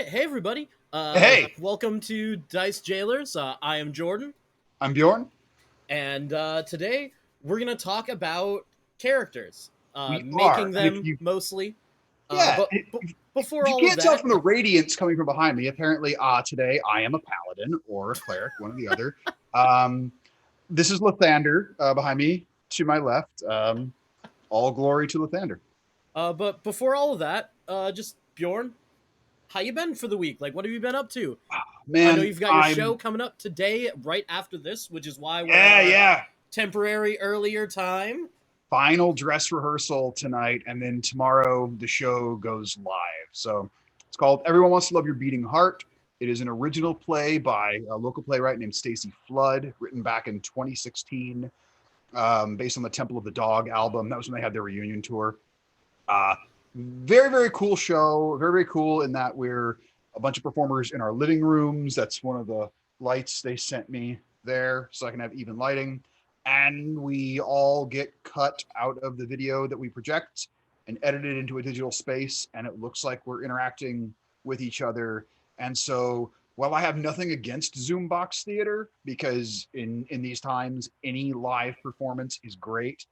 Hey everybody! Hey, Welcome to Dice Jailers. I am Jordan, I'm Bjorn. and today we're gonna talk about characters, We are, making and if them you, mostly. yeah, But before if you all of can't tell that, from the radiance coming from behind me, apparently, today I am a paladin or a cleric, one or the other. Um, this is Lathander behind me, to my left. All glory to Lathander. but before all of that, just Bjorn, how you been for the week? Like, what have you been up to? I know Man, you've got your show coming up today, right after this, which is why we're at yeah, our yeah. temporary earlier time. Final dress rehearsal tonight, and then tomorrow the show goes live. So it's called Everyone Wants to Love Your Beating Heart. It is an original play by a local playwright named Stacy Flood, written back in 2016, based on the Temple of the Dog album. That was when they had their reunion tour. Very, very cool show. Very, very cool in that we're a bunch of performers in our living rooms. That's one of the lights they sent me there so I can have even lighting. And we all get cut out of the video that we project and edited into a digital space. And it looks like we're interacting with each other. And so while I have nothing against Zoom box theater, because in these times, any live performance is great,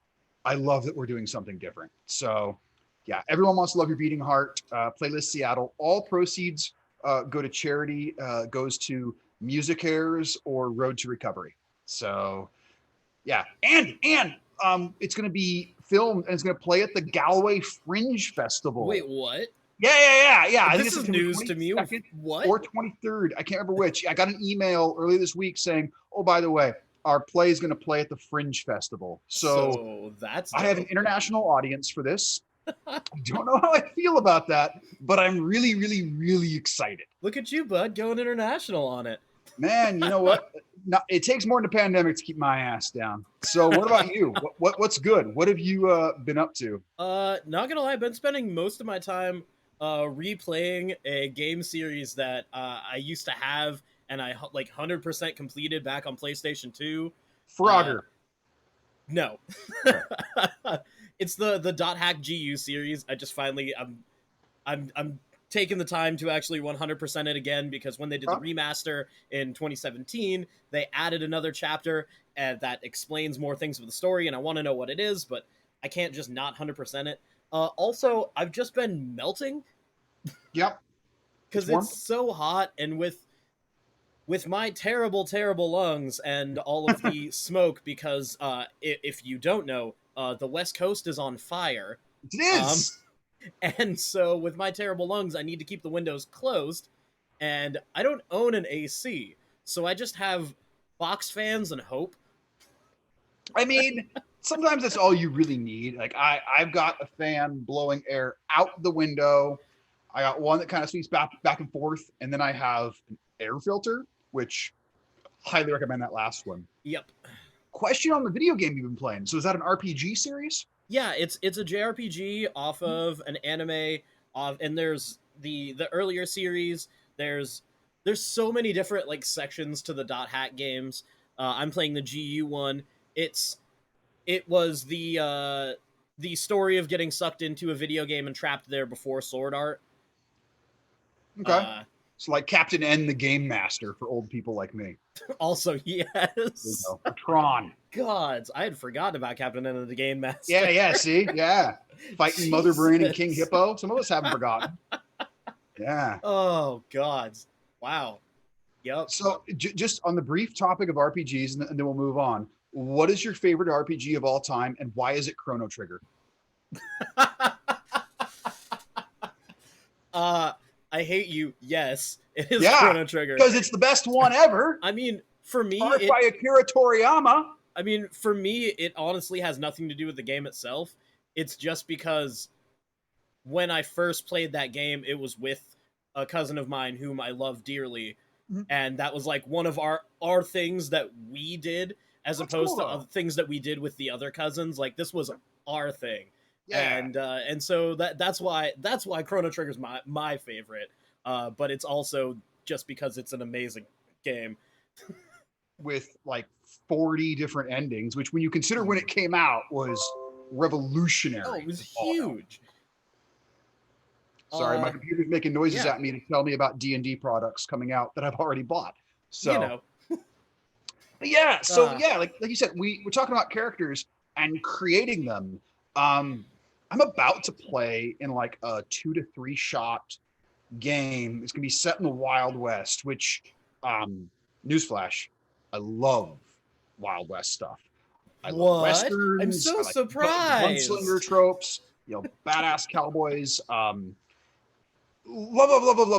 I love that we're doing something different. So yeah, Everyone Wants to Love Your Beating Heart, Playlist Seattle. All proceeds go to charity, goes to Music Airs or Road to Recovery. So yeah, and it's going to be filmed and it's going to play at the Galway Fringe Festival. Wait, what? Yeah. I think This it's is September news to me. 22nd What? or 23rd. I can't remember which. I got an email earlier this week saying, "Oh, by the way, our play is going to play at the Fringe Festival." So So that's I have an dope. international audience for this. I don't know how I feel about that, but I'm really, really, really excited. Look at you, bud, going international on it. Man, you know what? No, it takes more than a pandemic to keep my ass down. So, what about you? What's good? What have you been up to? Not gonna lie, I've been spending most of my time replaying a game series that I used to have and I like 100% completed back on PlayStation 2. Uh, Frogger. no. Okay. It's the Dot Hack GU series. I just finally I'm taking the time to actually 100% it again because when they did the Huh? remaster in 2017, they added another chapter that explains more things of the story, and I want to know what it is, but I can't just not 100% it. Also, I've just been melting Yep. It's because it's warm. so hot, and with my terrible, terrible lungs and all of the smoke, because if you don't know, the West Coast is on fire. It Um, is. And so, with my terrible lungs, I need to keep the windows closed, and I don't own an AC, so I just have box fans and hope. I mean, sometimes that's all you really need. Like I've got a fan blowing air out the window. I got one that kind of sweeps back and forth, and then I have an air filter, which highly recommend that last one. Yep. Question on the video game you've been playing. So is that an RPG series? Yeah, it's a JRPG off of an anime, and there's the earlier series. There's so many different like sections to the Dot Hack games. I'm playing the GU one. It's it was the story of getting sucked into a video game and trapped there before Sword Art. Okay. Uh, So like Captain N, the Game Master for old people like me. Also, There you yes. go. Or Tron. Gods, I had forgotten about Captain N of the Game Master. Yeah. See, yeah. Fighting Mother Brain and King Jesus. Hippo. Some of us haven't forgotten. Yeah. Oh gods. Wow. Yep. So just on the brief topic of RPGs, and then we'll move on. What is your favorite RPG of all time, and why is it Chrono Trigger? uh I hate you. Yes, it is Yeah, Chrono Trigger. because it's the best one ever. I mean, for me Art it by Akira Toriyama. I mean, for me it honestly has nothing to do with the game itself. It's just because when I first played that game, it was with a cousin of mine whom I love dearly, Mhm. and that was like one of our things that we did as That's cool opposed to though. other things that we did with the other cousins. Like this was our thing, Yeah. and so that's why Chrono Trigger's my favorite. But it's also just because it's an amazing game. With like 40 different endings, which when you consider when it came out was Oh, revolutionary. it was to follow. huge. Sorry, my computer's making noises Yeah, at me to tell me about D&D products coming out that I've already bought. you So, know. but yeah, so Uh, yeah, like you said, we're talking about characters and creating them. Um, I'm about to play in like a 2 to 3 shot game. It's gonna be set in the Wild West, which, newsflash, I love Wild West stuff. I love what? I'm westerns. I so like gunslinger surprised. tropes. Badass cowboys. Love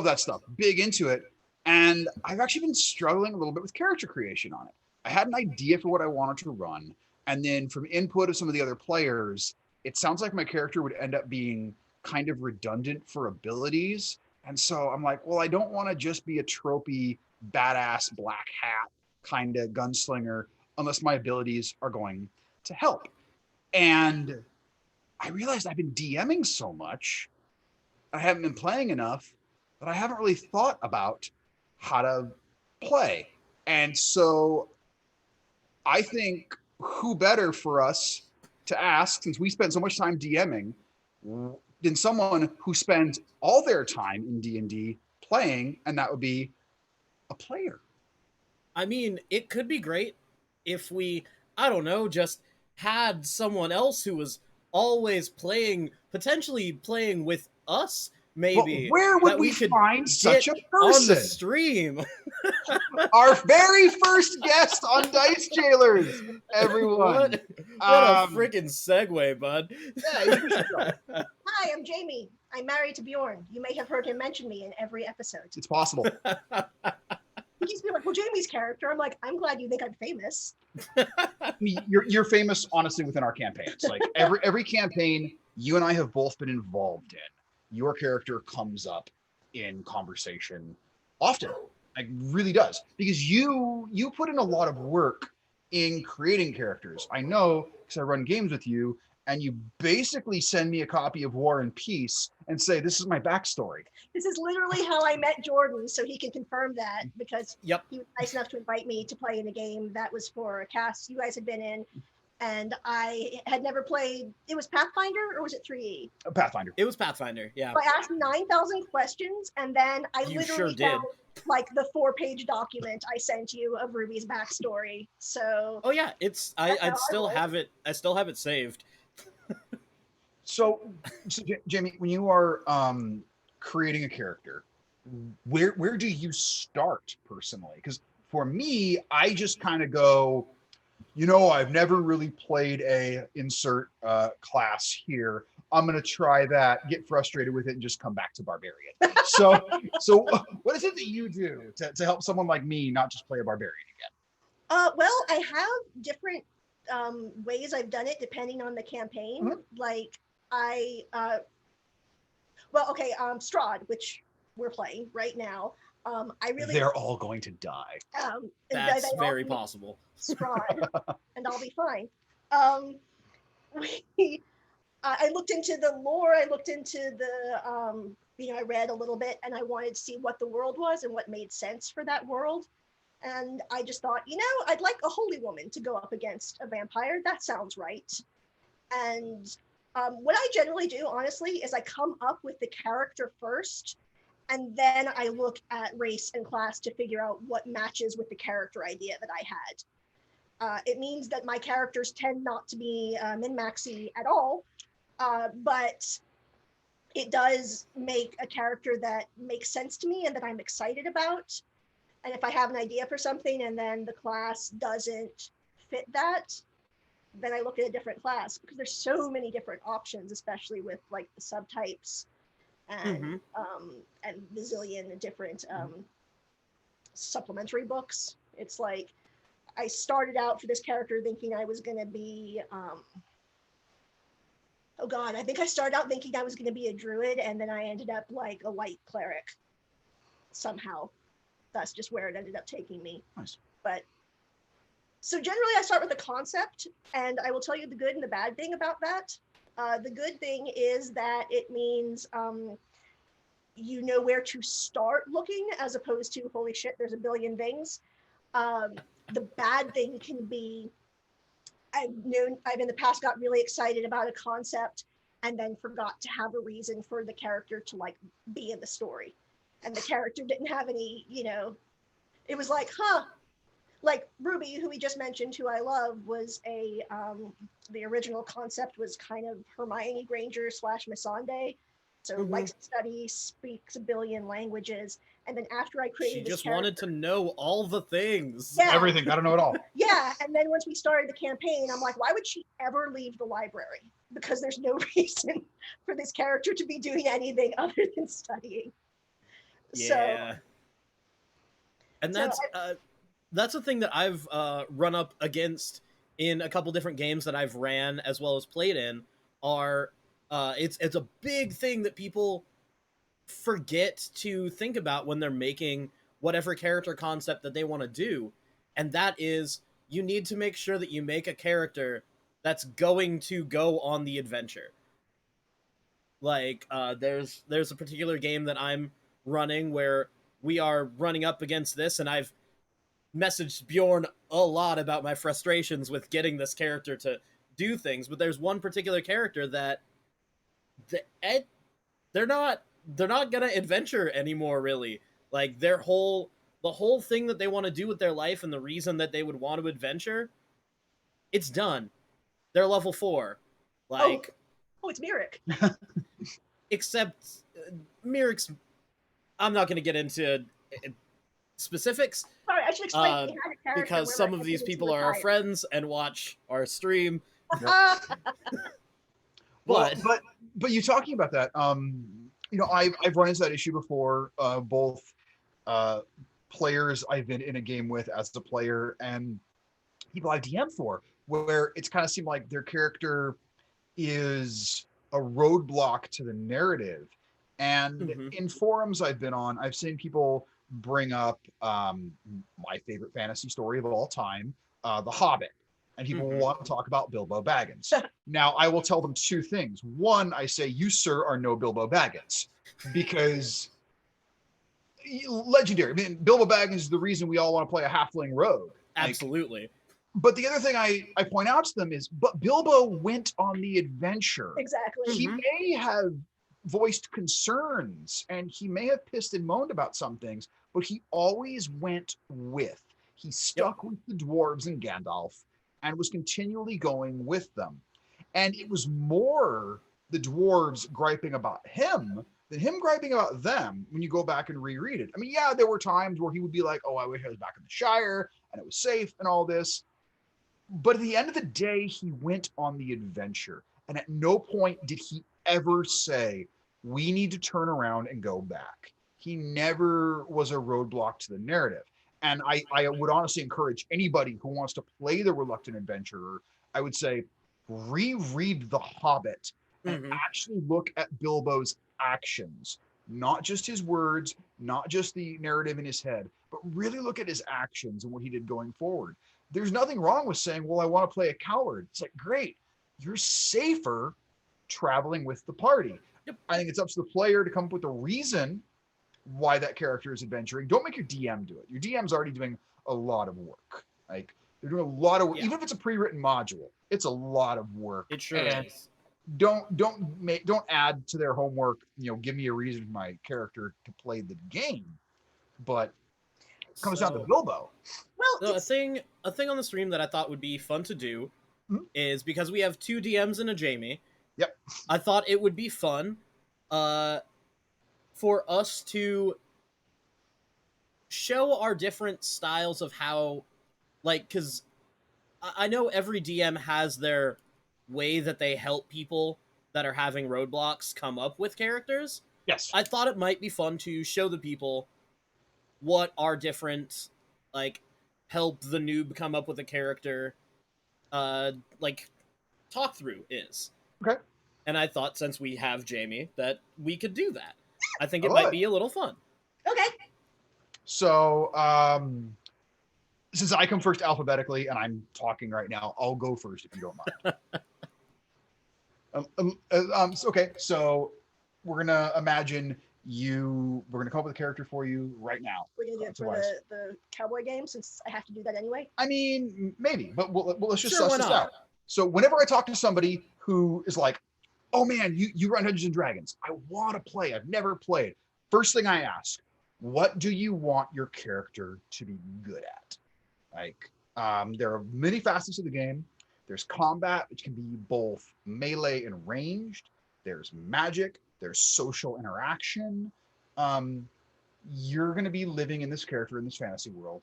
that stuff. Big into it. And I've actually been struggling a little bit with character creation on it. I had an idea for what I wanted to run. And then from input of some of the other players, it sounds like my character would end up being kind of redundant for abilities. And so I'm like, well, I don't want to just be a tropey, badass black hat kind of gunslinger unless my abilities are going to help. And I realized I've been DMing so much, I haven't been playing enough that I haven't really thought about how to play. And so I think who better for us to ask, since we spend so much time DMing, than someone who spends all their time in D&D playing, and that would be a player. I mean, it could be great if we, I don't know, just had someone else who was always playing, potentially playing with us, But maybe, where would that we we could find such get a on the person? stream. Our very first guest on Dice Jailers, everyone. What a Um, freaking segue, bud. yeah, introduce yourself. Hi, I'm Jaime. I'm married to Bjorn. You may have heard him mention me in every episode. It's possible. He keeps being like, well, Jamie's character. I'm like, I'm glad you think I'm famous. I mean, you're famous, honestly, within our campaigns. Like every campaign you and I have both been involved in, your character comes up in conversation often. Like really does, because you put in a lot of work in creating characters. I know because I run games with you, and you basically send me a copy of War and Peace and say, "This is my backstory." This is literally how I met Jordan, so he can confirm that because Yep. he was nice enough to invite me to play in a game that was for a cast you guys had been in. And I had never played. It was Pathfinder or was it 3E? Pathfinder. It was Pathfinder, yeah. So I asked 9,000 questions, and then I You literally sure did. found like the 4-page document I sent you of Ruby's backstory. So Oh yeah, it's That's how I'd I still roll. have it. I still have it saved. So Jamie, when you are creating a character, where do you start personally? Because for me, I just kind of go, I've never really played a insert class here. I'm gonna try that, get frustrated with it, and just come back to barbarian. So what is it that you do to help someone like me not just play a barbarian again? Well, I have different ways I've done it depending on the campaign. Mhm. Like I, Strahd, which we're playing right now. I really, They're all going to die. That's very possible. Strahd, and I'll be fine. Um, we, I looked into the lore. I looked into the, I read a little bit, and I wanted to see what the world was and what made sense for that world. And I just thought, I'd like a holy woman to go up against a vampire. That sounds right. And what I generally do, honestly, is I come up with the character first, and then I look at race and class to figure out what matches with the character idea that I had. It means that my characters tend not to be min-maxy at all, but it does make a character that makes sense to me and that I'm excited about. And if I have an idea for something and then the class doesn't fit that, then I look at a different class, because there's so many different options, especially with like the subtypes and and the zillion different supplementary books. It's like I started out for this character thinking I was going to be I think I started out thinking I was going to be a druid, and then I ended up like a light cleric somehow. That's just where it ended up taking me. Nice. But so generally I start with the concept, and I will tell you the good and the bad thing about that. The good thing is that it means you know where to start looking, as opposed to, holy shit, there's a billion things. The bad thing can be, I've in the past got really excited about a concept, and then forgot to have a reason for the character to like be in the story. And the character didn't have any, it was like, huh, like Ruby, who we just mentioned, who I love, was the original concept was kind of Hermione Granger slash Missandei. So likes to study, speaks a billion languages. And then after I created She this just character, wanted to know all the things. Yeah. Everything. Gotta know it all. Yeah. And then once we started the campaign, I'm like, why would she ever leave the library? Because there's no reason for this character to be doing anything other than studying. Yeah. And So that's a thing that I've run up against in a couple different games that I've ran as well as played in. Are it's a big thing that people forget to think about when they're making whatever character concept that they want to do, and that is you need to make sure that you make a character that's going to go on the adventure. Like there's a particular game that I'm running where we are running up against this, and I've messaged Bjorn a lot about my frustrations with getting this character to do things, but there's one particular character that they're not gonna adventure anymore, really. Like the whole thing that they want to do with their life and the reason that they would want to adventure, it's done. They're level 4. Like it's Mirik. Except Mirik's, I'm not going to get into specifics. Sorry, I should explain because some of these people are our friends and watch our stream. But you talking about that, I've run into that issue before, both players I've been in a game with as a player and people I've DM'd for, where it's kind of seemed like their character is a roadblock to the narrative. And in forums I've been on, I've seen people bring up my favorite fantasy story of all time, The Hobbit. And people want to talk about Bilbo Baggins. Now, I will tell them two things. One, I say, you, sir, are no Bilbo Baggins. Because legendary. I mean, Bilbo Baggins is the reason we all want to play a halfling rogue. Absolutely. But the other thing I point out to them is, but Bilbo went on the adventure. Exactly. He may have voiced concerns and he may have pissed and moaned about some things, but he always went with. He stuck with the dwarves and Gandalf and was continually going with them. And it was more the dwarves griping about him than him griping about them when you go back and reread it. I mean, yeah, there were times where he would be like, oh, I wish I was back in the Shire and it was safe and all this. But at the end of the day, he went on the adventure. And at no point did he ever say, we need to turn around and go back. He never was a roadblock to the narrative. And I would honestly encourage anybody who wants to play the reluctant adventurer, I would say, reread The Hobbit and actually look at Bilbo's actions, not just his words, not just the narrative in his head, but really look at his actions and what he did going forward. There's nothing wrong with saying, well, I want to play a coward. It's like, great, you're safer traveling with the party. I think it's up to the player to come up with a reason why that character is adventuring. Don't make your DM do it. Your DM's already doing a lot of work. Like, they're doing a lot of work. Even if it's a pre-written module, it's a lot of work. It sure is. Don't add to their homework, give me a reason for my character to play the game. But it comes down to Bilbo. Well, a thing on the stream that I thought would be fun to do is, because we have 2 DMs and a Jaime. Yep. I thought it would be fun for us to show our different styles of how, like, because I know every DM has their way that they help people that are having roadblocks come up with characters. Yes. I thought it might be fun to show the people what our different, like, help the noob come up with a character, like, talk through is. Okay. And I thought, since we have Jaime, that we could do that. I think it might be a little fun. Okay. So, since I come first alphabetically and I'm talking right now, I'll go first if you don't mind. Okay, so we're gonna imagine we're gonna come up with a character for you right now. We're gonna do it for the cowboy game, since I have to do that anyway. I mean, maybe, but let's just Sure, suss this out. So whenever I talk to somebody who is like, oh man, you run Dungeons and Dragons. I want to play. I've never played. First thing I ask, what do you want your character to be good at? Like, there are many facets of the game. There's combat, which can be both melee and ranged. There's magic. There's social interaction. Um, you're going to be living in this character in this fantasy world.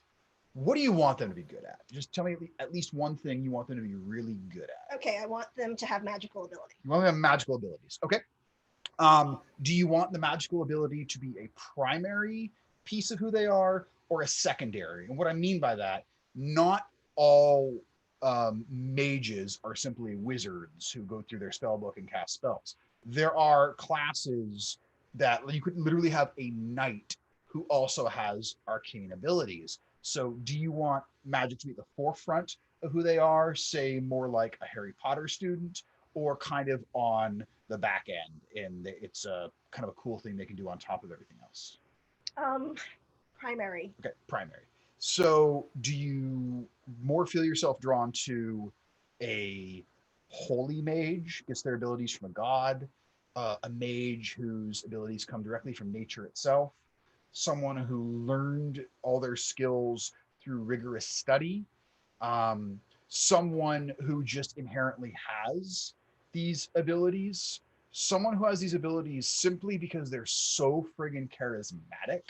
What do you want them to be good at? Just tell me at least one thing you want them to be really good at. Okay, I want them to have magical ability. You want them to have magical abilities. Okay. Do you want the magical ability to be a primary piece of who they are or a secondary? And what I mean by that, not all mages are simply wizards who go through their spell book and cast spells. There are classes that you could literally have a knight who also has arcane abilities. So do you want magic to be at the forefront of who they are, say more like a Harry Potter student, or kind of on the back end, and it's a kind of a cool thing they can do on top of everything else? Primary. Okay, primary. So do you more feel yourself drawn to a holy mage, gets their abilities from a god, a mage whose abilities come directly from nature itself, someone who learned all their skills through rigorous study, someone who just inherently has these abilities, someone who has these abilities simply because they're so friggin' charismatic,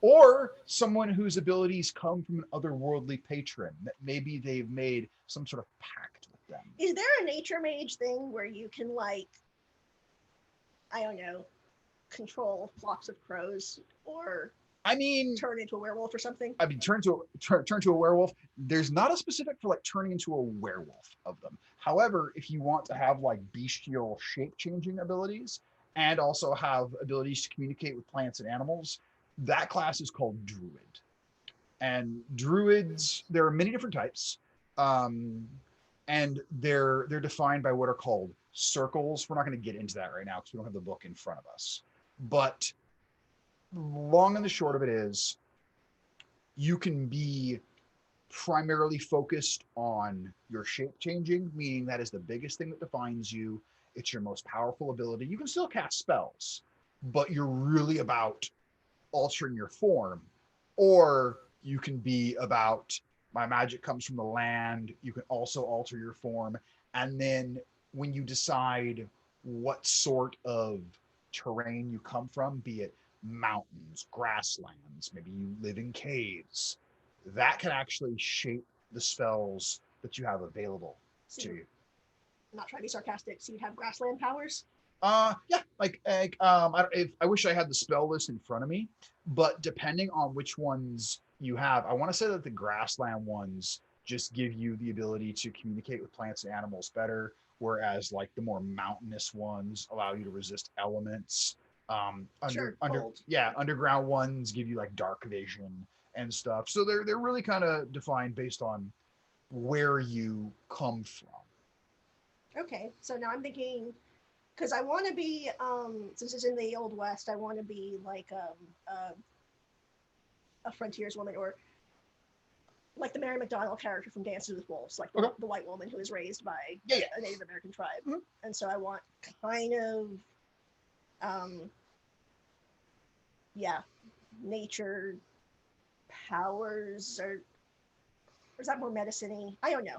or someone whose abilities come from an otherworldly patron that maybe they've made some sort of pact with them. Is there a nature mage thing where you can, like, I don't know, control flocks of crows or I mean, turn into a werewolf or something? I mean, turn to a werewolf. There's not a specific for like turning into a werewolf of them. However, if you want to have like bestial shape changing abilities and also have abilities to communicate with plants and animals, that class is called druid. And druids, there are many different types, and they're defined by what are called circles. We're not going to get into that right now because we don't have the book in front of us. But long and the short of it is, you can be primarily focused on your shape changing, meaning that is the biggest thing that defines you. It's your most powerful ability. You can still cast spells, but you're really about altering your form. Or you can be about, my magic comes from the land. You can also alter your form. And then when you decide what sort of terrain you come from, be it mountains, grasslands, maybe you live in caves, that can actually shape the spells that you have available to you. I'm not trying to be sarcastic. So you'd have grassland powers? Yeah, I wish I had the spell list in front of me, but depending on which ones you have, I want to say that the grassland ones just give you the ability to communicate with plants and animals better, whereas like the more mountainous ones allow you to resist elements. Underground ones give you like dark vision and stuff. So they're really kind of defined based on where you come from. Okay, so now I'm thinking, because I want to be, since it's in the Old West, I want to be like a frontierswoman, or like the Mary McDonnell character from Dances with Wolves, like the white woman who was raised by a Native American tribe. Mm-hmm. And so I want kind of, nature powers, or is that more medicine-y? I don't know.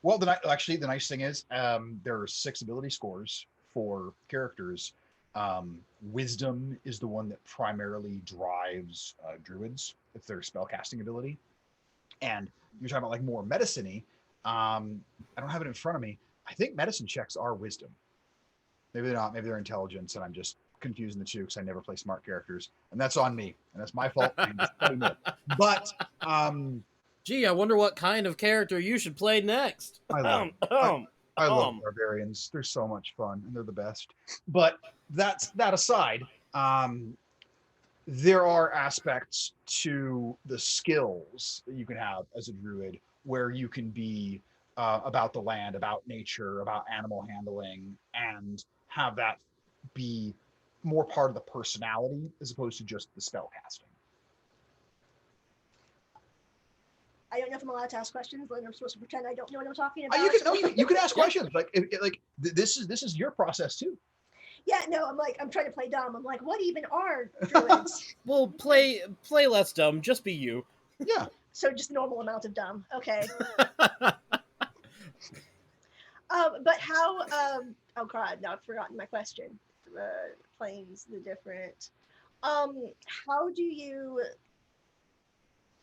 Well, the nice thing is there are 6 ability scores for characters. Wisdom is the one that primarily drives druids. It's their spellcasting ability. And you're talking about like more medicine-y. I don't have it in front of me. I think medicine checks are wisdom. Maybe they're not. Maybe they're intelligence, and I'm just confusing the two because I never play smart characters, and that's on me, and that's my fault. But gee, I wonder what kind of character you should play next. I love barbarians. They're so much fun, and they're the best. But that aside, there are aspects to the skills that you can have as a druid where you can be about the land, about nature, about animal handling, and have that be more part of the personality as opposed to just the spell casting. I don't know if I'm allowed to ask questions, but I'm supposed to pretend I don't know what I'm talking about. You can ask questions. Like this is your process too. Yeah, no, I'm trying to play dumb. I'm like, what even are druids? Well, play less dumb. Just be you. Yeah. So just normal amount of dumb. Okay. But how? Oh God, now I've forgotten my question. Planes, the different. How do you?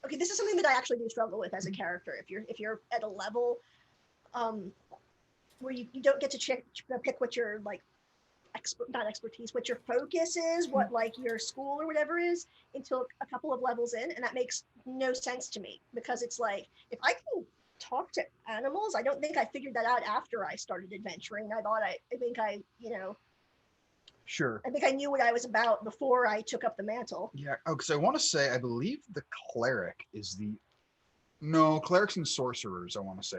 Okay, this is something that I actually do struggle with as a character. If you're at a level, where you don't get to pick what your like not expertise, what your focus is, what like your school or whatever is, until a couple of levels in, and that makes no sense to me because it's like if I can talk to animals, I don't think I figured that out after I started adventuring. I think I Sure. I think I knew what I was about before I took up the mantle. Yeah. Oh, because I want to say I believe the cleric is the no clerics and sorcerers. I want to say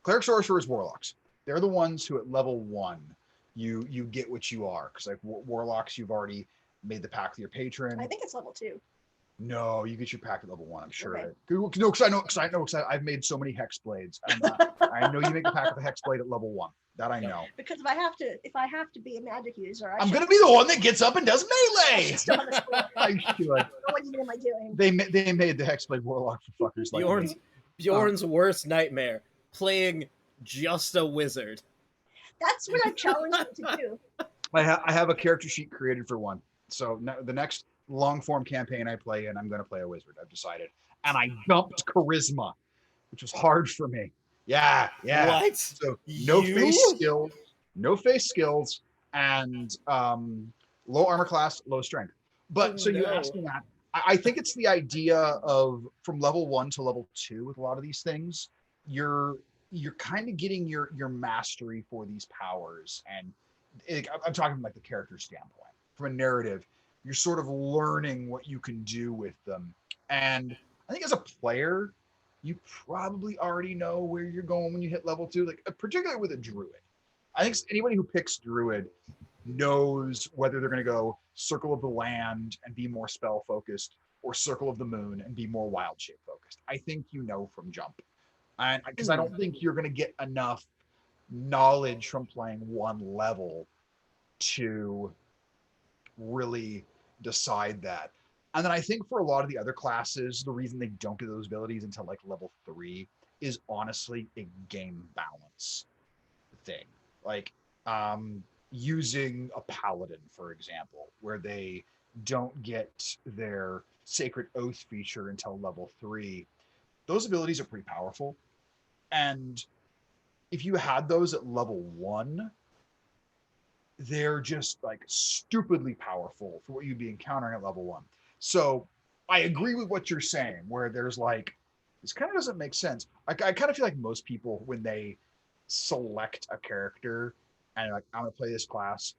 cleric, sorcerers, warlocks. They're the ones who at level 1 you get what you are because like warlocks you've already made the pact with your patron. I think it's level 2. No, you get your pact at level 1. I'm sure. Okay. No, because I've made so many hex blades. I know you make a pact with a hex blade at level 1. That I know. Because if I have to be a magic user, I'm gonna be the one that gets up and does I melee. should still have a score. I should. What even am I doing? They made the hexblade warlock for fuckers like me. Bjorn's worst nightmare: playing just a wizard. That's what I've challenged him to do. I have a character sheet created for one. So the next long form campaign I play in, I'm going to play a wizard. I've decided, and I dumped charisma, which was hard for me. Yeah. What? So no face skills, and low armor class, low strength. But so you asked me that. I think it's the idea of from level 1 to level 2 with a lot of these things. You're kind of getting your mastery for these powers, and I'm talking from like the character standpoint. From a narrative, you're sort of learning what you can do with them, and I think as a player, you probably already know where you're going when you hit level 2. Like particularly with a druid, I think anybody who picks druid knows whether they're going to go circle of the land and be more spell focused, or circle of the moon and be more wild shape focused. I think you know from jump. And because I don't think you're going to get enough knowledge from playing one level to really decide that. And then I think for a lot of the other classes, the reason they don't get those abilities until like level 3 is honestly a game balance thing. Like using a paladin, for example, where they don't get their sacred oath feature until level 3. Those abilities are pretty powerful. And if you had those at level 1, they're just like stupidly powerful for what you'd be encountering at level 1. So I agree with what you're saying, where there's like, this kind of doesn't make sense. I kind of feel like most people, when they select a character and like, I'm going to play this class,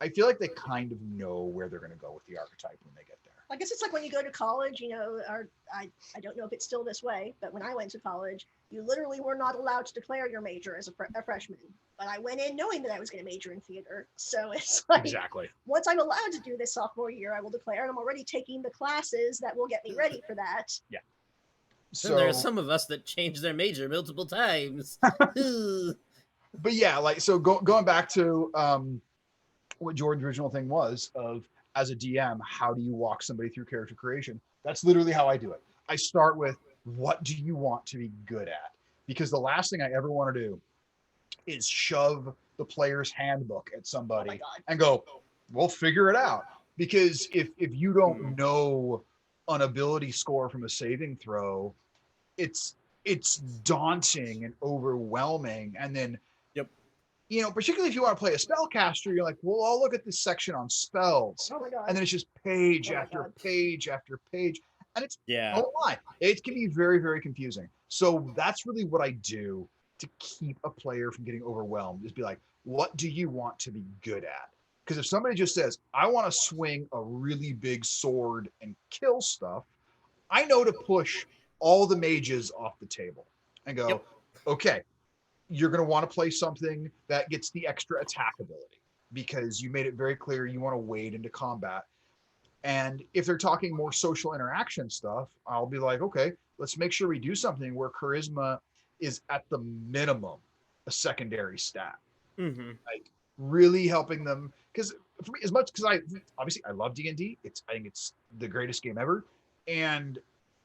I feel like they kind of know where they're going to go with the archetype when they get there. I guess it's like when you go to college, I don't know if it's still this way, but when I went to college, you literally were not allowed to declare your major as a freshman. But I went in knowing that I was going to major in theater. So it's like, exactly. Once I'm allowed to do this sophomore year, I will declare, and I'm already taking the classes that will get me ready for that. Yeah. So there are some of us that change their major multiple times. But yeah, like, so going back to what Jordan's original thing was of, as a DM, how do you walk somebody through character creation? That's literally how I do it. I start with, what do you want to be good at? Because the last thing I ever want to do is shove the player's handbook at somebody and go, we'll figure it out. Because if you don't know an ability score from a saving throw, it's daunting and overwhelming. And then, particularly if you want to play a spellcaster, you're like, well, I'll look at this section on spells. Oh my God. And then it's just page after page after page. And it's, don't lie, it can be very, very confusing. So that's really what I do to keep a player from getting overwhelmed, is be like, what do you want to be good at? Because if somebody just says, I want to swing a really big sword and kill stuff, I know to push all the mages off the table and go, okay, you're going to want to play something that gets the extra attack ability because you made it very clear you want to wade into combat. And if they're talking more social interaction stuff, I'll be like, okay, let's make sure we do something where charisma is at the minimum a secondary stat. Mm-hmm. Like really helping them, because for me, as much because I love D&D. I think it's the greatest game ever, and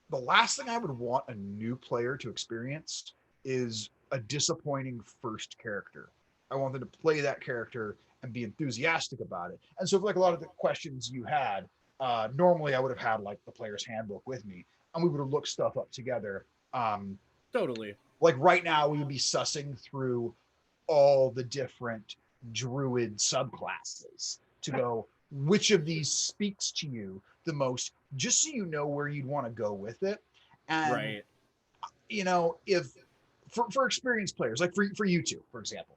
the last thing I would want a new player to experience is a disappointing first character. I want them to play that character and be enthusiastic about it. And so, for like a lot of the questions you had, normally I would have had like the player's handbook with me, and we would have looked stuff up together. Totally. Like right now, we would be sussing through all the different druid subclasses to go, which of these speaks to you the most, just so you know where you'd want to go with it. And Right. if for experienced players, like for you two, for example,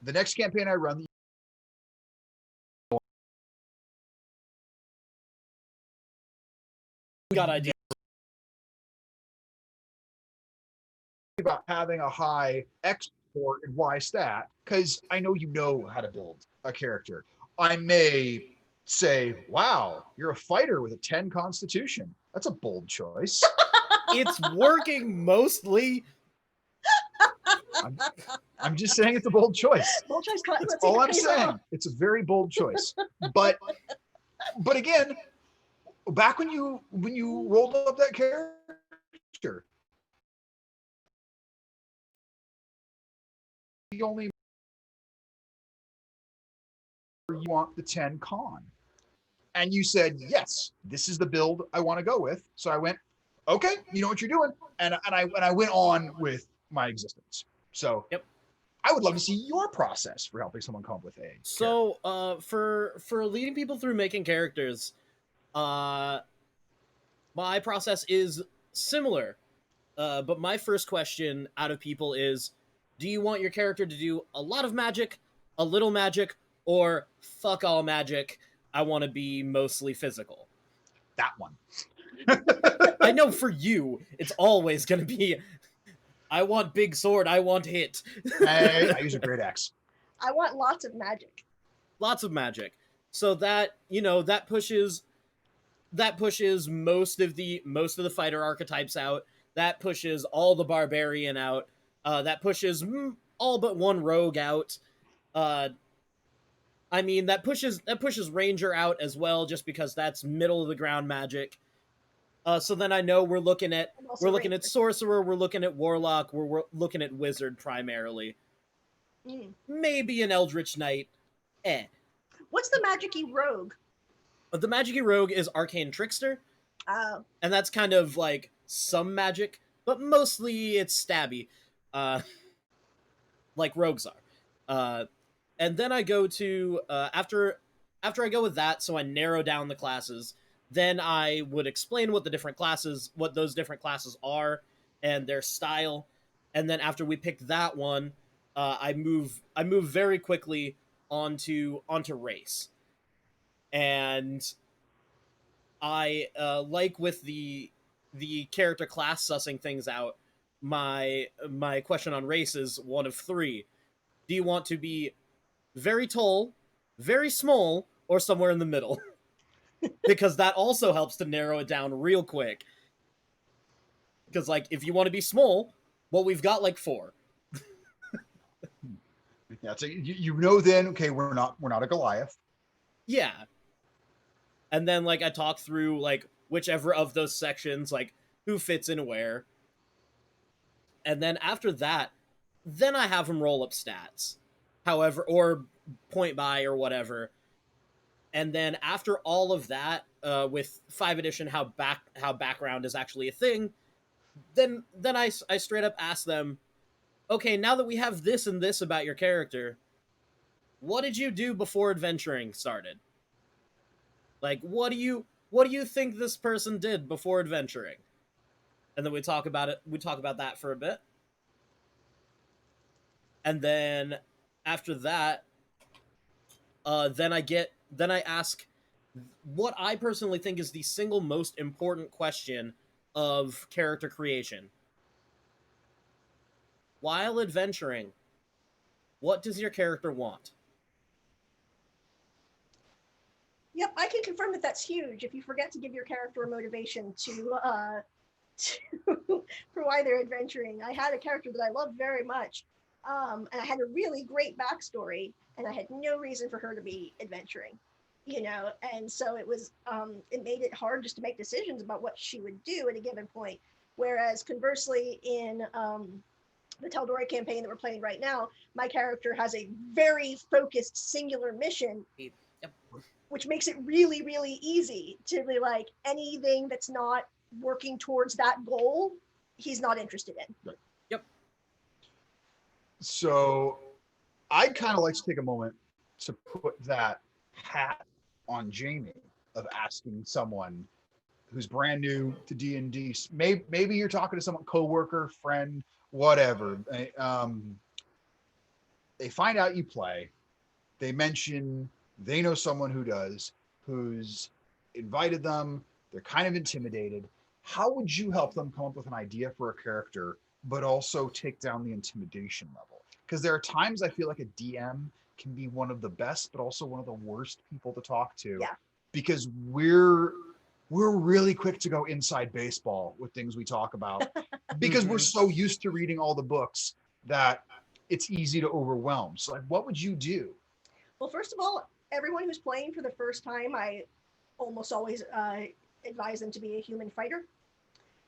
the next campaign I run, Got idea. about having a high export and Y stat, because I know you know how to build a character. I may say, wow, you're a fighter with a 10 constitution. That's a bold choice. It's working mostly. I'm just saying it's a bold choice. Bold choice. That's all I'm saying. It's a very bold choice. But again, back when you rolled up that character, the only you want the 10 con. And you said, yes, this is the build I want to go with. So I went, okay, you know what you're doing. And I went on with my existence. So yep. I would love to see your process for helping someone come up with a So for leading people through making characters, my process is similar. But my first question out of people is, do you want your character to do a lot of magic, a little magic, or fuck all magic? I want to be mostly physical. That one. I know for you, it's always going to be, I want big sword, I want hit. I use a great axe. I want lots of magic. Lots of magic. So that, that pushes most of the fighter archetypes out. That pushes all the barbarian out. That pushes all but one rogue out. I mean, that pushes ranger out as well, just because that's middle of the ground magic. So then I know we're looking at sorcerer, we're looking at warlock, we're looking at wizard primarily. Maybe an eldritch knight. What's the magic-y rogue? The magic-y rogue is arcane trickster. And that's kind of like some magic, but mostly it's stabby, like rogues are. And then I go to after I go with that, so I narrow down the classes. Then I would explain what those different classes are and their style. And then after we pick that one, I move very quickly onto race. And I like with the character class sussing things out. My question on race is one of three. Do you want to be very tall, very small, or somewhere in the middle? Because that also helps to narrow it down real quick. Because like if you want to be small, well, we've got like 4. Yeah, so then, okay, we're not a Goliath. Yeah. And then like I talk through like whichever of those sections, like who fits in where. And then after that, then I have them roll up stats. However, or point by or whatever. And then after all of that, with 5th edition, how background is actually a thing, then I straight up ask them, okay, now that we have this and this about your character, what did you do before adventuring started? Like, what do you think this person did before adventuring? And then we talk about it. We talk about that for a bit. And then after that, then I ask what I personally think is the single most important question of character creation. While adventuring, what does your character want? Yep, I can confirm that that's huge. If you forget to give your character a motivation to for why they're adventuring. I had a character that I loved very much, and I had a really great backstory, and I had no reason for her to be adventuring, and so it made it hard just to make decisions about what she would do at a given point. Whereas conversely, in the Taldori campaign that we're playing right now, my character has a very focused, singular mission, Yep. which makes it really, really easy to be like anything that's not working towards that goal, he's not interested in. Right. Yep. So I'd kind of like to take a moment to put that hat on Jaime of asking someone who's brand new to D&D. Maybe you're talking to someone, coworker, friend, whatever. They find out you play. They mention they know someone who does, who's invited them. They're kind of intimidated. How would you help them come up with an idea for a character, but also take down the intimidation level? Because there are times I feel like a DM can be one of the best, but also one of the worst people to talk to. Yeah. Because we're really quick to go inside baseball with things we talk about because we're so used to reading all the books that it's easy to overwhelm. So like, what would you do? Well, first of all, everyone who's playing for the first time, I almost always advise them to be a human fighter,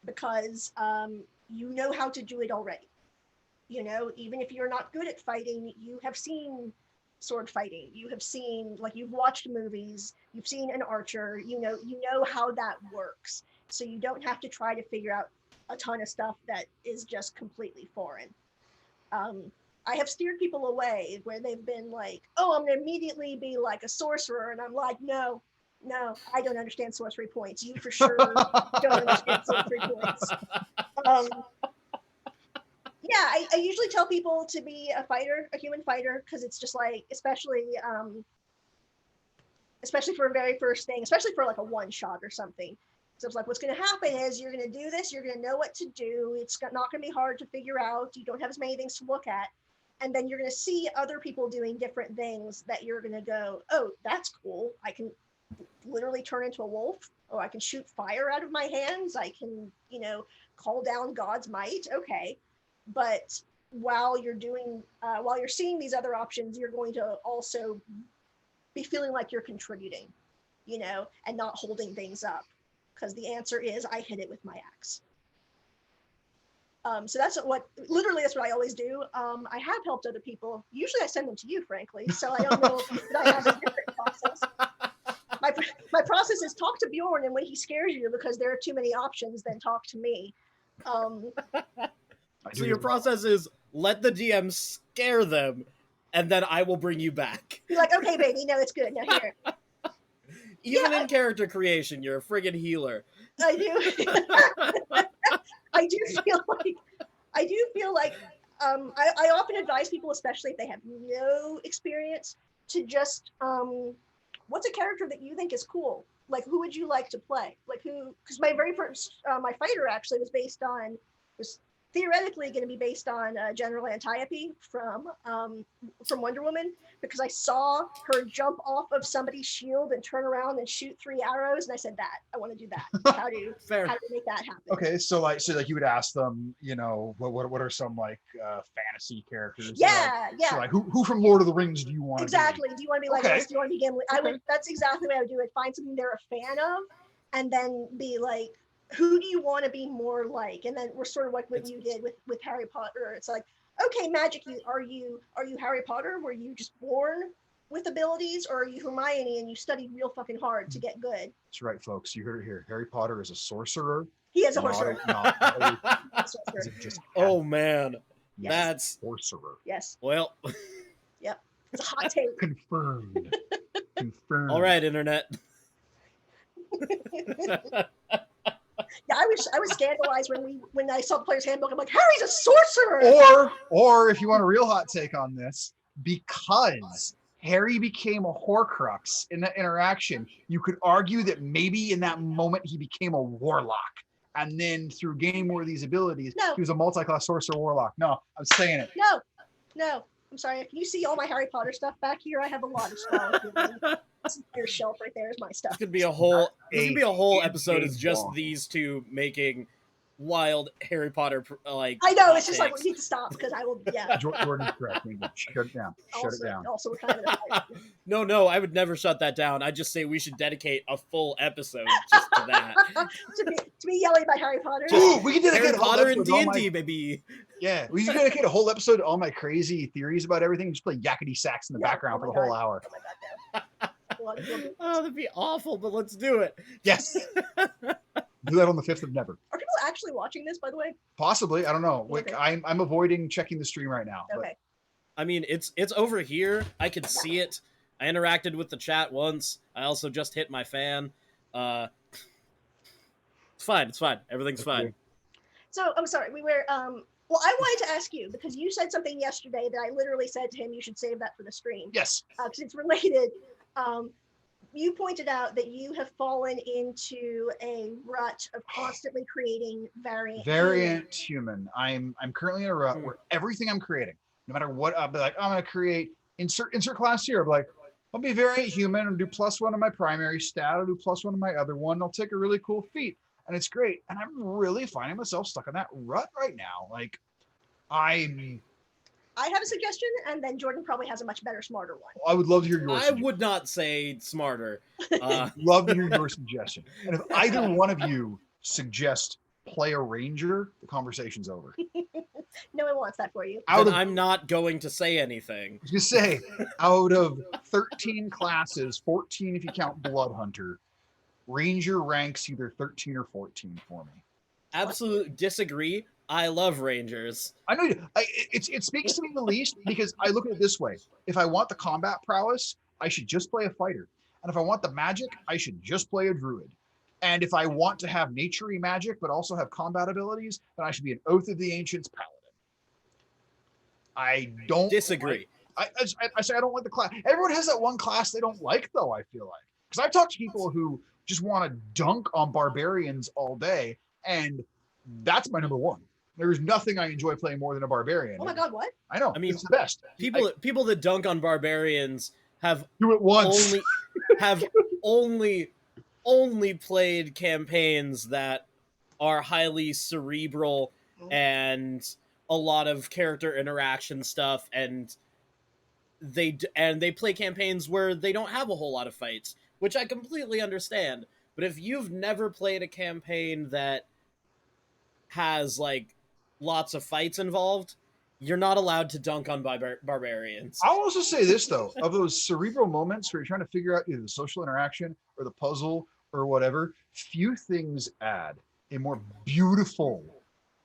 because you know how to do it already. Even if you're not good at fighting, you have seen sword fighting. You have seen, like, you've watched movies, you've seen an archer, you know how that works. So you don't have to try to figure out a ton of stuff that is just completely foreign. I have steered people away where they've been like, oh, I'm going to immediately be like a sorcerer. And I'm like, no, I don't understand sorcery points. You for sure don't understand sorcery points. Yeah, I usually tell people to be a fighter, a human fighter, because it's just like, especially for a very first thing, especially for like a one shot or something. So it's like, what's going to happen is you're going to do this, you're going to know what to do. It's not going to be hard to figure out. You don't have as many things to look at. And then you're going to see other people doing different things that you're going to go, oh, that's cool. I can literally turn into a wolf, or I can shoot fire out of my hands. I can, call down God's might. Okay. But while you're seeing these other options, you're going to also be feeling like you're contributing, and not holding things up. Because the answer is, I hit it with my axe. So that's what I always do. I have helped other people. Usually I send them to you, frankly. So I don't know that I have a different process. My process is talk to Bjorn, and when he scares you because there are too many options, then talk to me. So your process is let the DM scare them, and then I will bring you back. You're like, okay, baby, no, it's good. Now here. Even in character creation, you're a friggin' healer. I do. I do feel like I often advise people, especially if they have no experience, to just what's a character that you think is cool? Like, who would you like to play? Like, who? Because my very first my fighter actually was theoretically going to be based on General Antiope from Wonder Woman, because I saw her jump off of somebody's shield and turn around and shoot 3 arrows, and I said, that I want to do that. How do you make that happen? Okay, so you would ask them, what are some like fantasy characters? Yeah. So like who from Lord of the Rings do you want? Exactly. Do you want to be like okay. this? Do you want to be Gimli? That's exactly what I would do. I'd find something they're a fan of, and then be like, who do you want to be more like? And then we're sort of like what you did with Harry Potter. It's like, okay, magic, are you Harry Potter? Were you just born with abilities, or are you Hermione and you studied real fucking hard to get good? That's right, folks. You heard it here. Harry Potter is a sorcerer. He is a sorcerer. Oh man, yes. That's sorcerer. Yes. Well. Yep. It's a hot take. Confirmed. All right, internet. Yeah, I was scandalized when I saw the player's handbook. I'm like, Harry's a sorcerer. Or if you want a real hot take on this, because Harry became a Horcrux in that interaction, you could argue that maybe in that moment he became a warlock, and then through gaining more of these abilities, he was a multi-class sorcerer warlock. No, I'm saying it. No. I'm sorry. If you see all my Harry Potter stuff back here, I have a lot of stuff. Your shelf right there is my stuff. This could be a whole episode is just these two making wild Harry Potter like. I know, hot it's just like, takes. we need to stop, because I will, yeah. Jordan's correct. We need to shut it down. Shut it down. Also, we're kind of No, I would never shut that down. I just say we should dedicate a full episode just to that. to be yelling about Harry Potter. Ooh, we can dedicate Harry a whole Potter and episode to all D&D, my- baby. Yeah, we can dedicate a whole episode to all my crazy theories about everything. Just play yakety sax in the Yeah, background oh for my the whole God. hour. Oh my God, no. Well, Oh, that'd be awful, but let's do it. Yes. Do that on the 5th of Never. Are people actually watching this, by the way? Possibly. I don't know. Like, Okay. I'm avoiding checking the stream right now. but- Okay. I mean, it's over here. I could see it. I interacted with the chat once. I also just hit my fan. It's fine. It's fine. Everything's fine. So I'm sorry. We were. Well, I wanted to ask you, because you said something yesterday that I literally said to him, you should save that for the stream. Yes. Because it's related. You pointed out that you have fallen into a rut of constantly creating Variant human. I'm currently in a rut where everything I'm creating, no matter what, I'll be like, I'm gonna create insert class here. I'll be like, I'll be variant human and do +1 on my primary stat. I'll do +1 on my other one. I'll take a really cool feat, and it's great. And I'm really finding myself stuck in that rut right now. Like, I have a suggestion, and then Jordan probably has a much better, smarter one. I would love to hear yours. I would not say smarter. Love to hear your suggestion. And if either one of you suggest play a ranger, the conversation's over. No one wants that for you. I'm not going to say anything. You say, out of 13 classes, 14 if you count Blood Hunter, Ranger ranks either 13 or 14 for me. Absolutely disagree. I love Rangers. I know it speaks to me the least because I look at it this way. If I want the combat prowess, I should just play a fighter. And if I want the magic, I should just play a druid. And if I want to have nature-y magic but also have combat abilities, then I should be an Oath of the Ancients paladin. I don't Disagree. I say I don't like the class. Everyone has that one class they don't like, though, I feel like. Because I've talked to people who just want to dunk on barbarians all day, and that's my number one. There's nothing I enjoy playing more than a barbarian. Oh my God, what? I know. I mean, it's the best. People that dunk on barbarians have Do it once. only played campaigns that are highly cerebral and a lot of character interaction stuff, and they play campaigns where they don't have a whole lot of fights, which I completely understand. But if you've never played a campaign that has like lots of fights involved, you're not allowed to dunk on barbarians. I'll also say this, though, of those cerebral moments where you're trying to figure out either the social interaction or the puzzle or whatever, few things add a more beautiful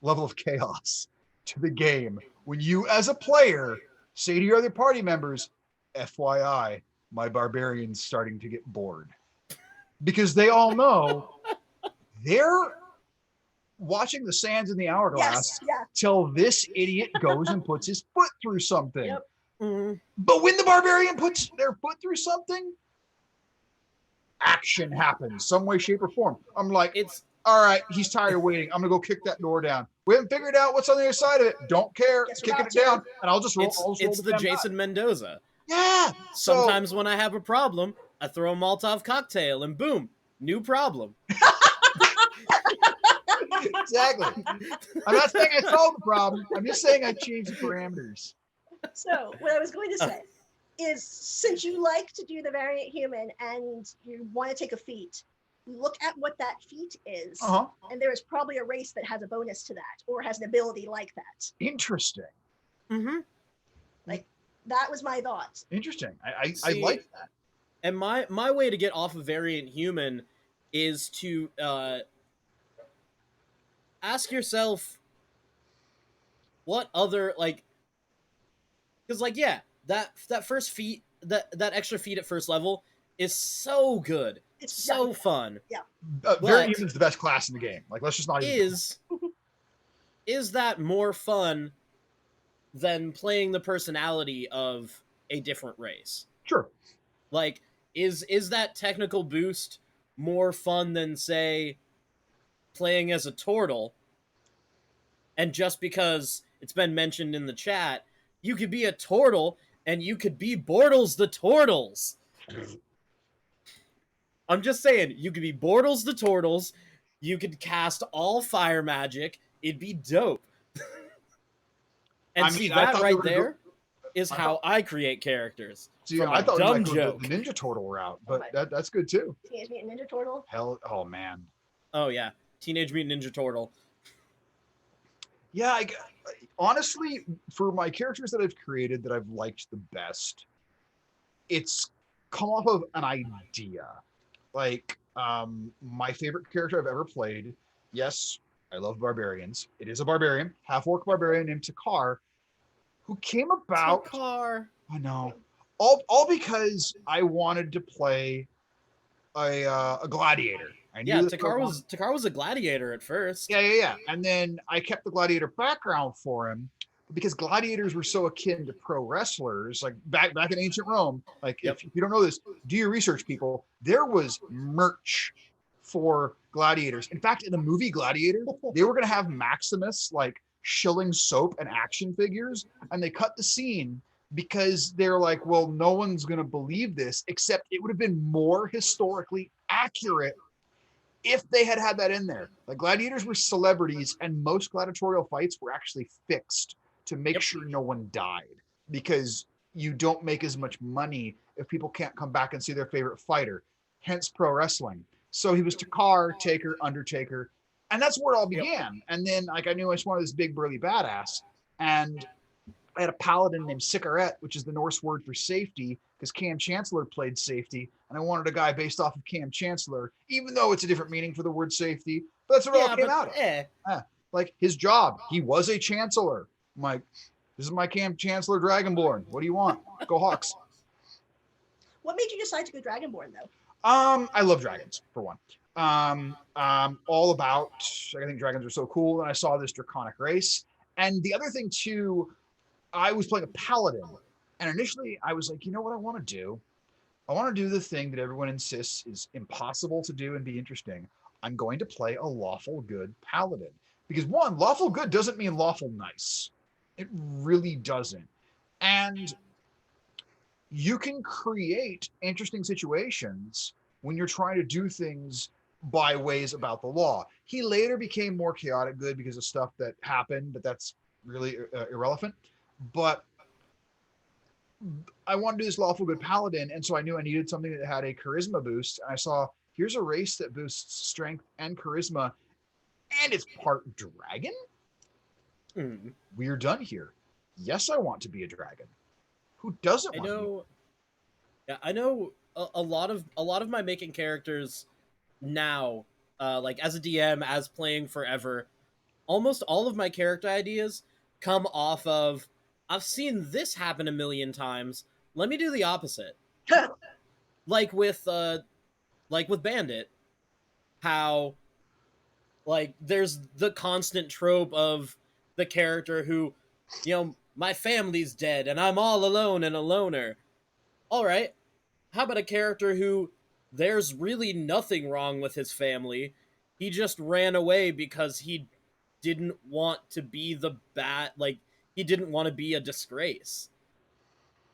level of chaos to the game when you, as a player, say to your other party members, FYI, my barbarian's starting to get bored. Because they all know they're watching the sands in the hourglass till this idiot goes and puts his foot through something. Yep. Mm-hmm. But when the barbarian puts their foot through something, action happens some way, shape, or form. I'm like, all right, he's tired of waiting. I'm gonna go kick that door down. We haven't figured out what's on the other side of it. Don't care. Guess Kicking we're it about down, and I'll just roll. It's the Jason Mendoza. Yeah. Sometimes when I have a problem, I throw a Molotov cocktail, and boom, new problem. Exactly. I'm not saying I solved the problem. I'm just saying I changed the parameters. So what I was going to say is, since you like to do the variant human and you want to take a feat, look at what that feat is, and there is probably a race that has a bonus to that or has an ability like that. Interesting. Mm-hmm. Like, that was my thought. Interesting. I like that. And my way to get off of variant human is to ask yourself what other, like, because like, yeah, that first feat, that extra feat at first level is so good. It's so fun. Yeah. Variant human's the best class in the game. Like, let's just not even. Is that more fun than playing the personality of a different race? Sure. Like, is that technical boost more fun than, say, playing as a turtle? And just because it's been mentioned in the chat, you could be a turtle and you could be Bortles the Turtles. I'm just saying, you could be Bortles the Turtles, You could cast all fire magic. It'd be dope. And I see, mean, I that thought they right were gonna go. there is I how thought, I create characters see, from a I thought we might dumb go joke. the Ninja Turtle route, Oh but my- that's good too. Teenage Mutant Ninja Turtle. Hell, oh man, Oh yeah, Teenage Mutant Ninja Turtle. yeah. Honestly, for my characters that I've created that I've liked the best, it's come off of an idea. Like, my favorite character I've ever played. Yes, I love barbarians. It is a barbarian, half orc barbarian named Takar, who came about. Takar. I know, all because I wanted to play a gladiator. I Yeah, knew that Takar was a gladiator at first. yeah. And then I kept the gladiator background for him because gladiators were so akin to pro wrestlers, like back in ancient Rome. Like, Yep. if you don't know this, do your research, people. There was merch for gladiators. In fact, in the movie Gladiator, they were going to have Maximus like shilling soap and action figures, and they cut the scene because they're like, well, no one's going to believe this, except it would have been more historically accurate if they had had that in there. Like, gladiators were celebrities, and most gladiatorial fights were actually fixed to make sure no one died, because you don't make as much money if people can't come back and see their favorite fighter. Hence pro wrestling. So he was Takar, Taker, Undertaker, and that's where it all began. And then, like, I knew I just wanted this big burly badass, and I had a paladin named Sikaret, which is the Norse word for safety, because Cam Chancellor played safety, and I wanted a guy based off of Cam Chancellor, even though it's a different meaning for the word safety. But that's what it all came out of. Like, his job, he was a chancellor. I'm like, this is my Cam Chancellor Dragonborn. What do you want? Go Hawks. What made you decide to go Dragonborn though? I love dragons, for one. All about, I think dragons are so cool, and I saw this draconic race. And the other thing too, I was playing a paladin, and initially I was like, you know what I want to do? I want to do the thing that everyone insists is impossible to do and be interesting. I'm going to play a lawful good paladin. Because one, lawful good doesn't mean lawful nice. It really doesn't. And you can create interesting situations when you're trying to do things by ways about the law. He later became more chaotic good because of stuff that happened, but that's really irrelevant. But I wanted to do this lawful good paladin, and so I knew I needed something that had a charisma boost. And I saw, here's a race that boosts strength and charisma, and it's part dragon. We're done here. Yes, I want to be a dragon. Who doesn't want to be? Yeah, I know a lot of my making characters now, like as a DM, as playing forever, almost all of my character ideas come off of, I've seen this happen a million times. Let me do the opposite. like with Bandit, how like there's the constant trope of the character who, my family's dead and I'm all alone and a loner. All right, how about a character who there's really nothing wrong with his family? He just ran away because he didn't want to be he didn't want to be a disgrace.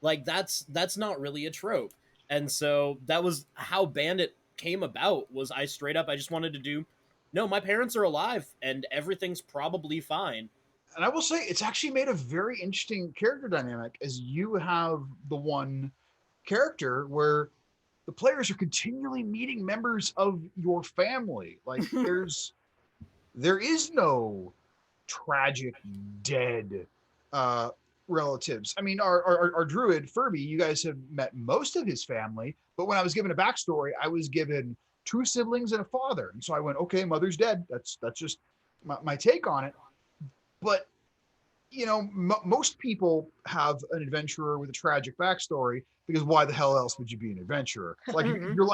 Like, that's not really a trope. And so that was how Bandit came about. Was I just wanted to do, no, my parents are alive and everything's probably fine. And I will say, it's actually made a very interesting character dynamic, as you have the one character where the players are continually meeting members of your family. Like, there is no tragic dead relatives. I mean, our druid Furby, you guys have met most of his family, but when I was given a backstory, I was given 2 siblings and a father, and so I went, okay, mother's dead. That's just my take on it. But most people have an adventurer with a tragic backstory, because why the hell else would you be an adventurer? Like,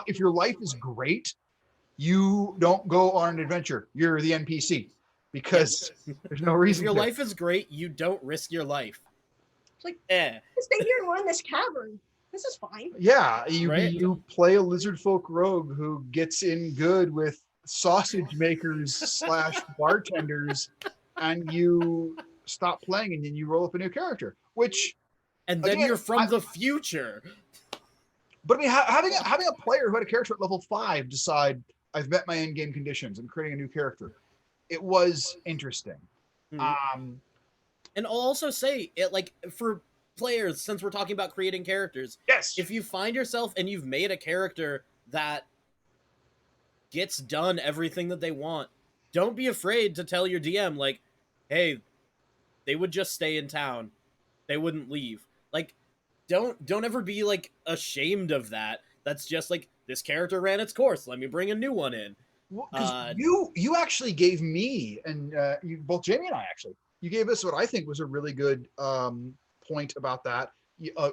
if your life is great, you don't go on an adventure. You're the NPC, because there's no reason. If your life is great, you don't risk your life. It's like, stay here and run this cavern. This is fine. Yeah, you play a lizard folk rogue who gets in good with sausage makers / bartenders, and you stop playing, and then you roll up a new character, and then you're from the future. But I mean, having a player who had a character at level 5 decide, I've met my end game conditions. I'm creating a new character. It was interesting. Mhm. And I'll also say it, like, for players, since we're talking about creating characters, Yes. if you find yourself and you've made a character that gets done everything that they want, don't be afraid to tell your DM, like, hey, they would just stay in town. They wouldn't leave. Like, don't ever be like ashamed of that. That's just like, this character ran its course. Let me bring a new one in. Because you actually gave me and you, both Jamie and I actually, you gave us what I think was a really good point about that.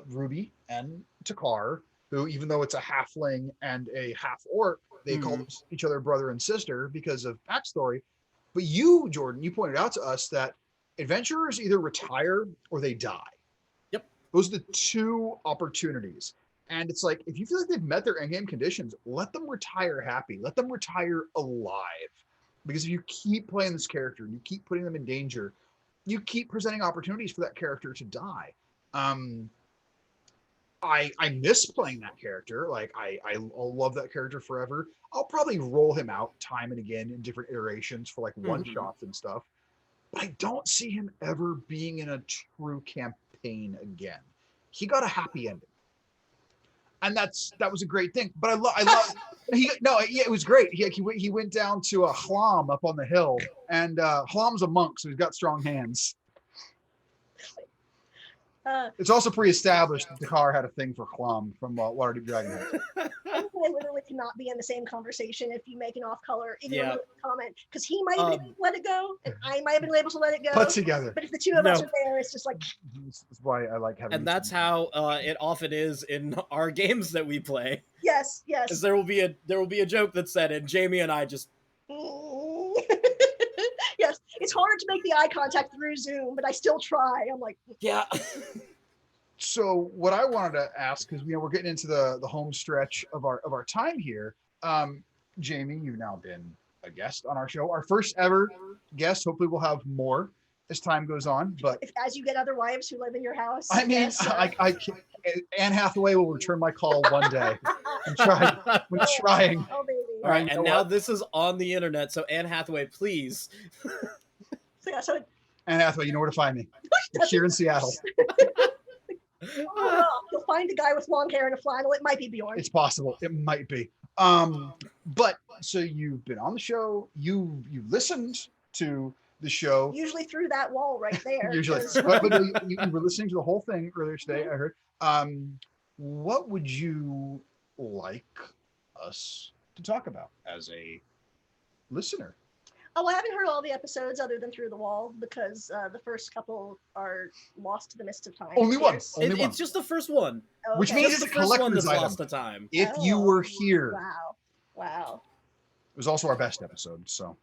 Ruby and Takar, who, even though it's a halfling and a half orc, they call each other brother and sister because of backstory. But you, Jordan, you pointed out to us that adventurers either retire or they die. Yep. Those are the two opportunities. And it's like, if you feel like they've met their endgame conditions, let them retire happy. Let them retire alive. Because if you keep playing this character, you keep putting them in danger, you keep presenting opportunities for that character to die. I miss playing that character. Like, I'll love that character forever. I'll probably roll him out time and again in different iterations for like one shots and stuff. But I don't see him ever being in a true campaign again. He got a happy ending. And that was a great thing. But I love it was great. He went down to a Hlam up on the hill, and Hlam's a monk, so he's got strong hands. It's also pre-established that Dakar had a thing for Hlam from Waterdeep Dragon. I literally cannot be in the same conversation if you make an off-color comment, because he might have been able to let it go, and I might have been able to let it go. Put together. But if the two of us are there, it's just like. That's why I like having. And that's how it often is in our games that we play. Yes. Because there will be a joke that's said, and Jamie and I just. Yes, it's hard to make the eye contact through Zoom, but I still try. I'm like, yeah. So what I wanted to ask, because we're getting into the home stretch of our time here. Jamie, you've now been a guest on our show, our first ever guest. Hopefully, we'll have more as time goes on. But as you get other wives who live in your house, I mean, I Anne Hathaway will return my call one day. I'm trying. Oh, baby. All right, and now this is on the internet, so Anne Hathaway, please. So Anne Hathaway, you know where to find me. I'm here in Seattle. You'll find a guy with long hair and a flannel. It might be Bjorn. It's possible. It might be. But so you've been on the show. You listened to the show. Usually through that wall right there. Usually. But you were listening to the whole thing earlier today, I heard. What would you like us to talk about as a listener? Oh, I haven't heard all the episodes other than Through the Wall, because the first couple are lost to the mist of time. Only one. It's just the first one. Okay. Which means it's it's the a first one collector's that's item. lost to time. If you were here. Wow. It was also our best episode, so.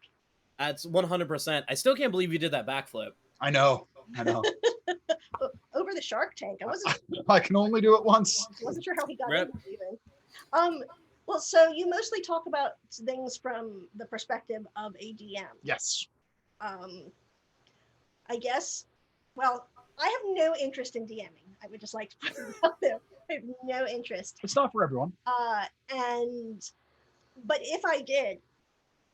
That's 100%. I still can't believe you did that backflip. I know. Over the Shark Tank. I can only do it once. Wasn't sure how he got in even. Well, so you mostly talk about things from the perspective of a DM. Yes. I guess, well, I have no interest in DMing. I would just like to put it out there. I have no interest. It's not for everyone. But if I did,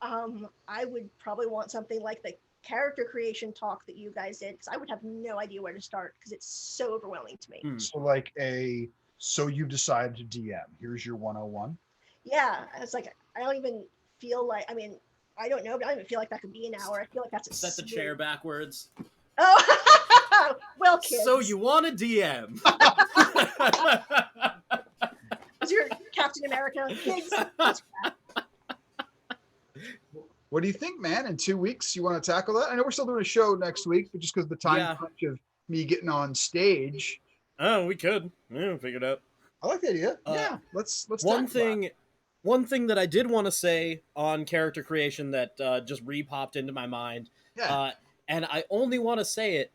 I would probably want something like the character creation talk that you guys did, because I would have no idea where to start, because it's so overwhelming to me. So so you've decided to DM. Here's your 101. Yeah, it's like, I don't even feel like, I don't know, but I don't even feel like that could be an hour. I feel like that's Set the chair backwards. Oh, well, kids. So you want a DM. Is your Captain America? Kids. What do you think, man? In 2 weeks, you want to tackle that? I know we're still doing a show next week, but just because of the time crunch of me getting on stage. Oh, we could. Yeah, figure it out. I like the idea. Let's One thing that I did want to say on character creation that just re-popped into my mind, and I only want to say it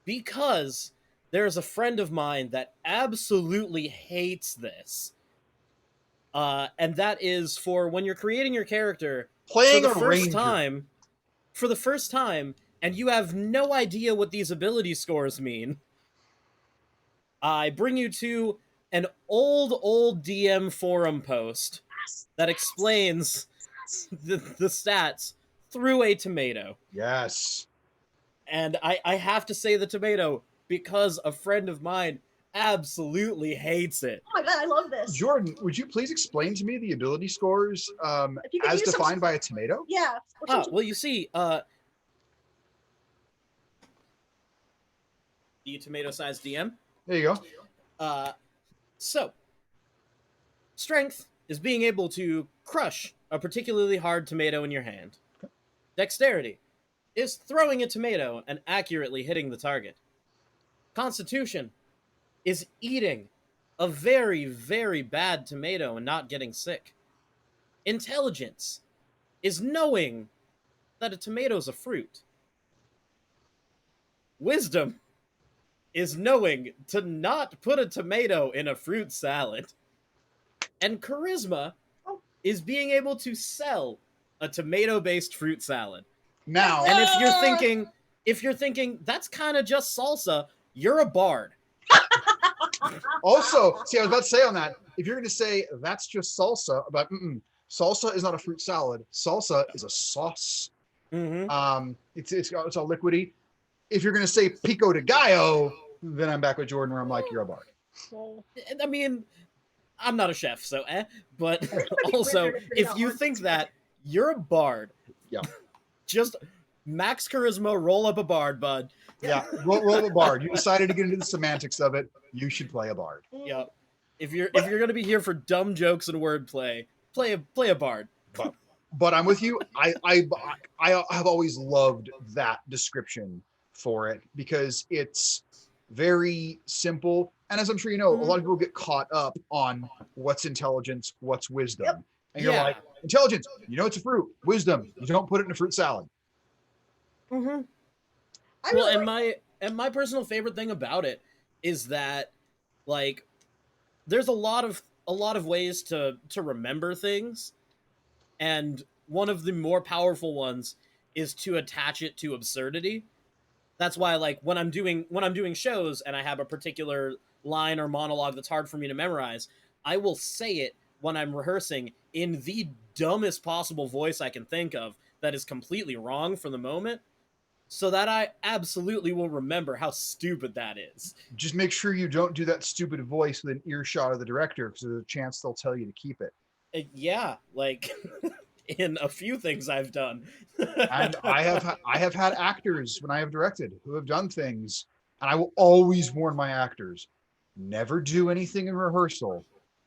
because there's a friend of mine that absolutely hates this, and that is for when you're creating your character playing for the first time, and you have no idea what these ability scores mean. I bring you to an old DM forum post that explains the stats through a tomato. Yes. And I have to say the tomato because a friend of mine absolutely hates it. Oh my god, I love this. Jordan, would you please explain to me the ability scores If you could as use some- defined by a tomato? Yeah. Well, you see, the tomato-sized DM. There you go. So, strength is being able to crush a particularly hard tomato in your hand. Dexterity is throwing a tomato and accurately hitting the target. Constitution is eating a very, very bad tomato and not getting sick. Intelligence is knowing that a tomato's a fruit. Wisdom is knowing to not put a tomato in a fruit salad. And charisma is being able to sell a tomato-based fruit salad. Now, And if you're thinking that's kind of just salsa, you're a bard. also, see, I was about to say on that, if you're going to say that's just salsa, but salsa is not a fruit salad. Salsa is a sauce. Mm-hmm. It's all liquidy. If you're going to say pico de gallo, then I'm back with Jordan where I'm like, you're a bard. I mean, I'm not a chef, so but also, if you think that, you're a bard. Yeah. Just max charisma, roll up a bard, bud. Yeah, roll a bard. You decided to get into the semantics of it. You should play a bard. Yeah. If you're gonna be here for dumb jokes and wordplay, play a bard. But I'm with you. I have always loved that description for it because it's very simple. And as I'm sure you know, a lot of people get caught up on what's intelligence, what's wisdom. Yep. And you're like, intelligence, you know it's a fruit. Wisdom, you don't put it in a fruit salad. Mm-hmm. And my personal favorite thing about it is that, like, there's a lot of ways to remember things, and one of the more powerful ones is to attach it to absurdity. That's why, like, when I'm doing shows and I have a particular line or monologue that's hard for me to memorize, I will say it when I'm rehearsing in the dumbest possible voice I can think of that is completely wrong for the moment, so that I absolutely will remember how stupid that is. Just make sure you don't do that stupid voice with an earshot of the director because there's a chance they'll tell you to keep it. Yeah, like in a few things I've done. And I have had actors when I have directed who have done things, and I will always warn my actors, never do anything in rehearsal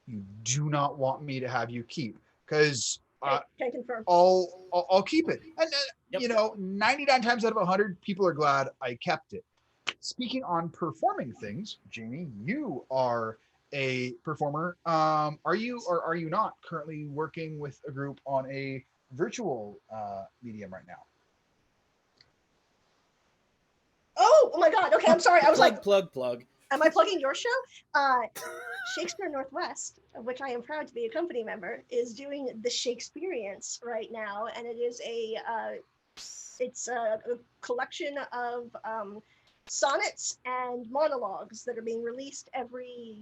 you do not want me to have you keep, because can confirm. I'll keep it. And Yep. you know, 99 times out of 100, people are glad I kept it. Speaking on performing things, Jamie, you are a performer. Are you or are you not currently working with a group on a virtual medium right now? Oh my god. Okay, I'm sorry. I was like, plug. am I plugging your show? Shakespeare Northwest, of which I am proud to be a company member, is doing the Shakespeareans right now, and it is it's a collection of sonnets and monologues that are being released every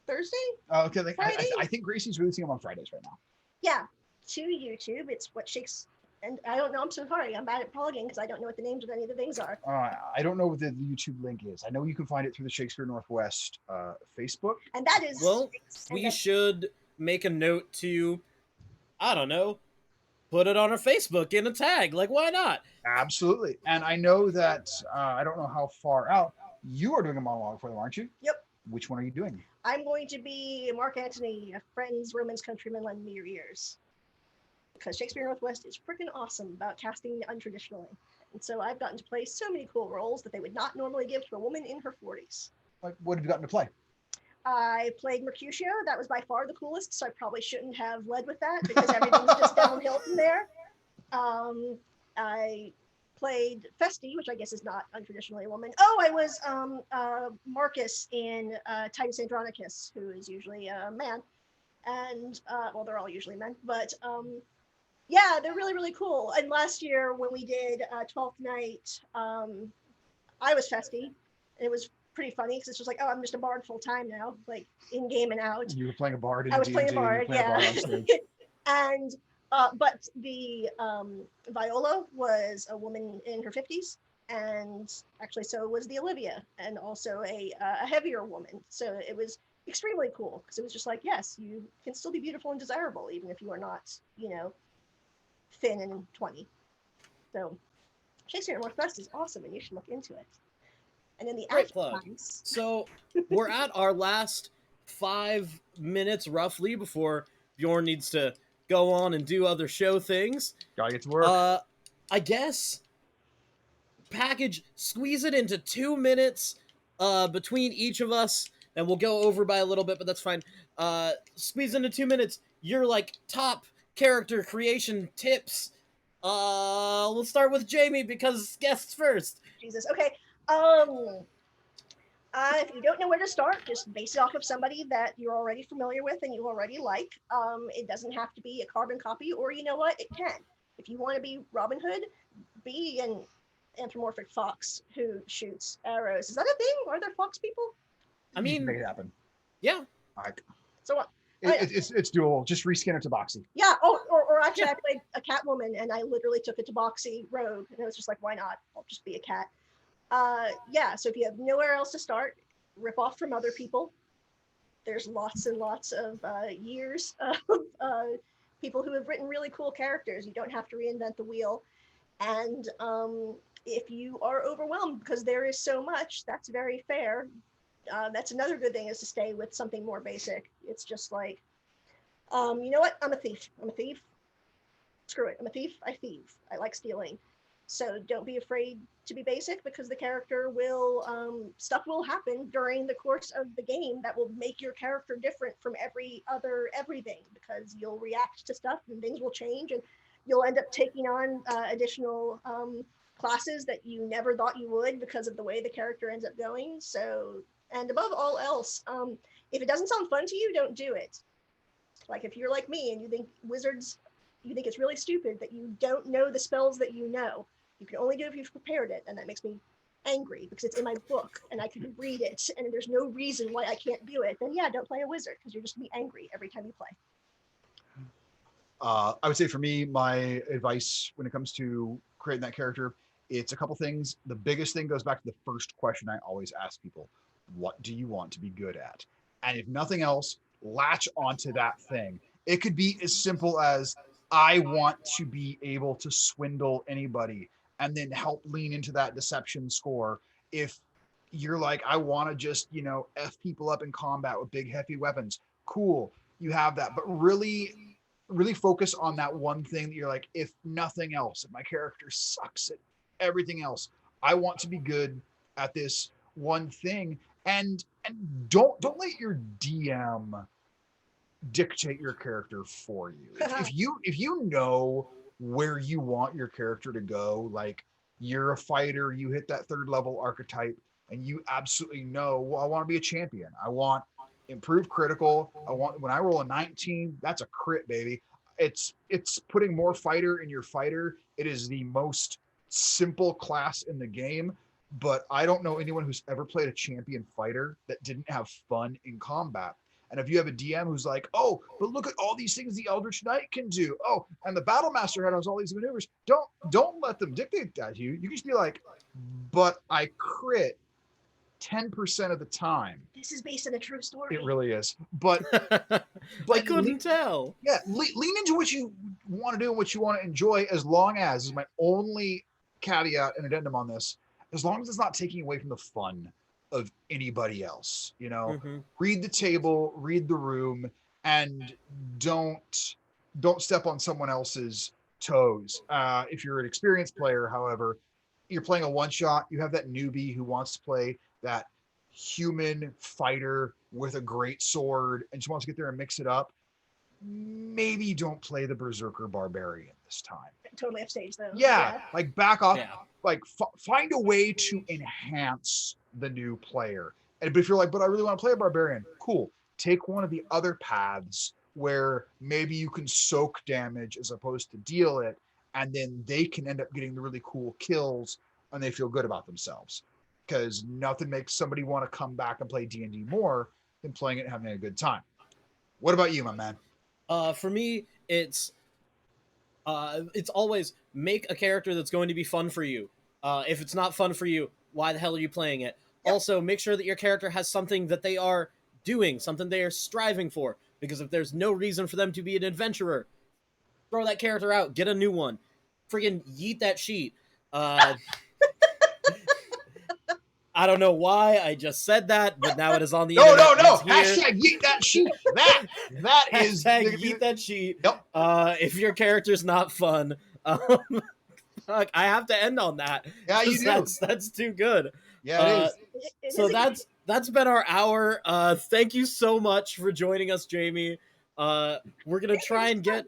Thursday. Okay, Friday? I think Gracie's releasing them on Fridays right now. Yeah, to YouTube. It's what Shakespeare. And I don't know. I'm so sorry. I'm bad at plugging because I don't know what the names of any of the things are. I don't know what the YouTube link is. I know you can find it through the Shakespeare Northwest Facebook. And that is we should make a note to, I don't know, put it on our Facebook in a tag. Like, why not? Absolutely. And I know that I don't know how far out you are doing a monologue for them, aren't you? Yep. Which one are you doing? I'm going to be Mark Antony, Friends, Romans, Countrymen, Lend Me Your Ears. Because Shakespeare Northwest is freaking awesome about casting untraditionally. And so I've gotten to play so many cool roles that they would not normally give to a woman in her 40s. Like, what have you gotten to play? I played Mercutio. That was by far the coolest, so I probably shouldn't have led with that because everything's just downhill from there. I played Festi, which I guess is not untraditionally a woman. Oh, I was Marcus in Titus Andronicus, who is usually a man. And, well, they're all usually men, but yeah, they're really, really cool. And last year when we did 12th Night, I was Festi. And it was pretty funny because it's just like, oh, I'm just a bard full time now, like in game and out. You were playing a bard in I was D&D, playing a bard, yeah. on stage. And But the Viola was a woman in her 50s, and actually, so was the Olivia, and also a heavier woman. So it was extremely cool because it was just like, yes, you can still be beautiful and desirable even if you are not, thin and 20. So Shakespeare in Northwest is awesome, and you should look into it. And in the Great after plug. times, So we're at our last 5 minutes roughly before Bjorn needs to go on and do other show things. Gotta get to work. I guess squeeze it into 2 minutes between each of us, and we'll go over by a little bit, but that's fine. Squeeze into 2 minutes your like top character creation tips. Let's start with Jamie because guests first. Jesus. Okay. Um, if you don't know where to start, just base it off of somebody that you're already familiar with and you already like. It doesn't have to be a carbon copy, or you know what, it can. If you want to be Robin Hood, be an anthropomorphic fox who shoots arrows. Is that a thing? Are there fox people? I You can make mean, it happen. yeah, Like, So what? it's doable. Just reskin it to Boxy. Yeah. Oh, or actually, Yeah. I played a cat woman, and I literally took it to Boxy Rogue, and it was just like, why not? I'll just be a cat. Yeah. So if you have nowhere else to start, rip off from other people. There's lots and lots of years of people who have written really cool characters. You don't have to reinvent the wheel. And if you are overwhelmed because there is so much, that's very fair. That's another good thing, is to stay with something more basic. It's just like, you know what? I'm a thief. I'm a thief. Screw it. I'm a thief. I thieve. I like stealing. So don't be afraid to be basic, because the character will, stuff will happen during the course of the game that will make your character different from every other everything, because you'll react to stuff and things will change, and you'll end up taking on additional classes that you never thought you would because of the way the character ends up going. So, and above all else, if it doesn't sound fun to you, don't do it. Like if you're like me and you think wizards, you think it's really stupid that you don't know the spells that you know. You can only do it if you've prepared it, and that makes me angry because it's in my book and I can read it and there's no reason why I can't do it. Then yeah, don't play a wizard, because you're just gonna be angry every time you play. I would say for me, my advice when it comes to creating that character, it's a couple things. The biggest thing goes back to the first question I always ask people: what do you want to be good at? And if nothing else, latch onto that thing. It could be as simple as, I want to be able to swindle anybody and then help lean into that deception score. If you're like, I want to just, F people up in combat with big, heavy weapons, cool, you have that. But really focus on that one thing that you're like, if nothing else, if my character sucks at everything else, I want to be good at this one thing. And don't let your DM dictate your character for you. If you know where you want your character to go, like you're a fighter, you hit that third level archetype, and you absolutely know, well, I want to be a champion. I want improved critical. I want, when I roll a 19, that's a crit, baby. It's putting more fighter in your fighter. It is the most simple class in the game, but I don't know anyone who's ever played a champion fighter that didn't have fun in combat. And if you have a DM who's like, oh, but look at all these things the Eldritch Knight can do. Oh, and the Battle Master had all these maneuvers. Don't let them dictate that to you. You can just be like, but I crit 10% of the time. This is based on a true story. It really is. But I couldn't tell. Yeah, lean into what you want to do and what you want to enjoy, as long as, is my only caveat and addendum on this, as long as it's not taking away from the fun of anybody else. Read the table, read the room, and don't step on someone else's toes. If you're an experienced player, however, you're playing a one shot, you have that newbie who wants to play that human fighter with a great sword and just wants to get there and mix it up. Maybe don't play the Berserker Barbarian this time. Totally upstage though. Yeah, like back off. Yeah. Like find a way to enhance the new player. But if you're like, but I really want to play a barbarian, cool. Take one of the other paths where maybe you can soak damage as opposed to deal it, and then they can end up getting the really cool kills and they feel good about themselves. Because nothing makes somebody want to come back and play D&D more than playing it and having a good time. What about you, my man? For me, it's It's always make a character that's going to be fun for you. If it's not fun for you, why the hell are you playing it? Yep. Also, make sure that your character has something that they are doing, something they are striving for. Because if there's no reason for them to be an adventurer, throw that character out, get a new one. Friggin' yeet that sheet. I don't know why I just said that, but now it is on the No, internet. no, no. It's here. Hashtag yeet that sheet. That is Hashtag yeet that sheet. Yep. If your character's not fun, fuck, I have to end on that. Yeah, you 'cause do. That's too good. Yeah, it is. It So is a- that's been our hour. Thank you so much for joining us, Jamie. We're gonna try and get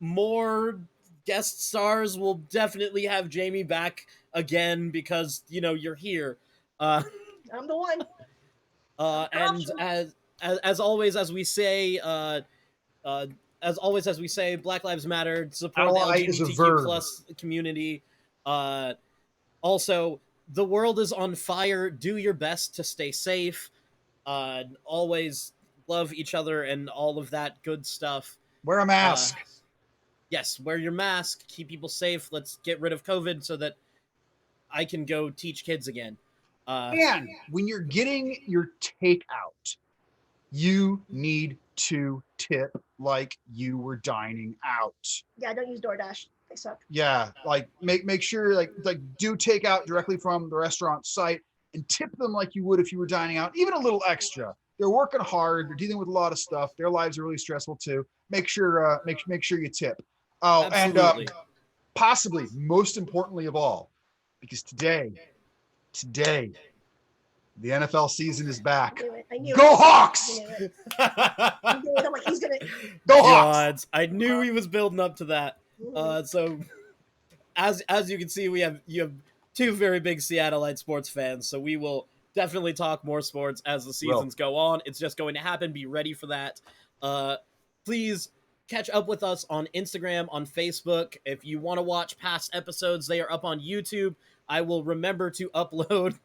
more guest stars. We'll definitely have Jamie back again because you're here. I'm the one. And as always, as we say, Black Lives Matter. Support Ally the is a LGBTQ verb. plus community. Also, the world is on fire. Do your best to stay safe. Always love each other and all of that good stuff. Wear a mask. Yes, wear your mask. Keep people safe. Let's get rid of COVID so that I can go teach kids again. And when you're getting your takeout, you need to tip like you were dining out. Yeah, don't use DoorDash. They suck. Yeah, like make sure like do takeout directly from the restaurant site and tip them like you would if you were dining out, even a little extra. They're working hard. They're dealing with a lot of stuff. Their lives are really stressful too. Make sure make sure you tip. Oh, Absolutely. and possibly most importantly of all, because today, the NFL season is back. I knew Go it. Hawks! I knew it. I knew it. I'm like, he's gonna. Go Hawks! Gods, I knew he was building up to that. So, as you can see, you have two very big Seattleite sports fans. So we will definitely talk more sports as the seasons go on. It's just going to happen. Be ready for that. Please catch up with us on Instagram, on Facebook. If you want to watch past episodes, they are up on YouTube. I will remember to upload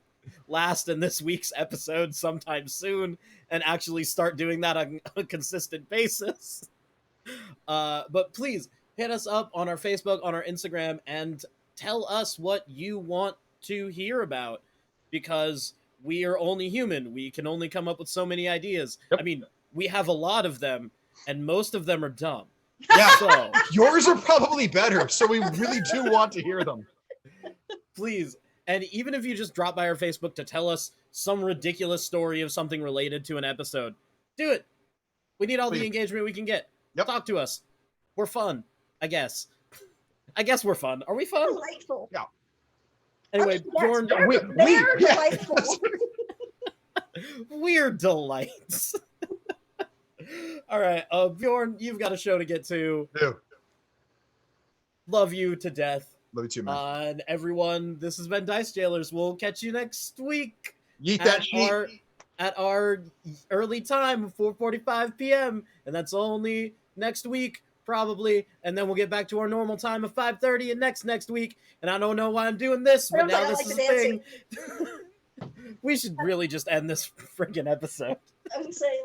last and this week's episode sometime soon and actually start doing that on a consistent basis. But please hit us up on our Facebook, on our Instagram, and tell us what you want to hear about, because we are only human. We can only come up with so many ideas. Yep. I mean, we have a lot of them, and most of them are dumb. Yeah, So yours are probably better, so we really do want to hear them. please, and even if you just drop by our Facebook to tell us some ridiculous story of something related to an episode, do it. We need all the engagement we can get. Yep. Talk to us. We're fun, I guess. I guess we're fun. Are we fun? Delightful. Yeah. Anyway, Yes, Bjorn, they're delightful. weird delights. All right, Bjorn, you've got a show to get to. Do. Love you to death. Love you too, man. And everyone, this has been Dice Jailers. We'll catch you next week Yeet that sheet. at our early time, 4:45 p.m. And that's only next week, probably. And then we'll get back to our normal time of 5:30 and next week. And I don't know why I'm doing this, but now this is a thing. We should really just end this freaking episode. I would say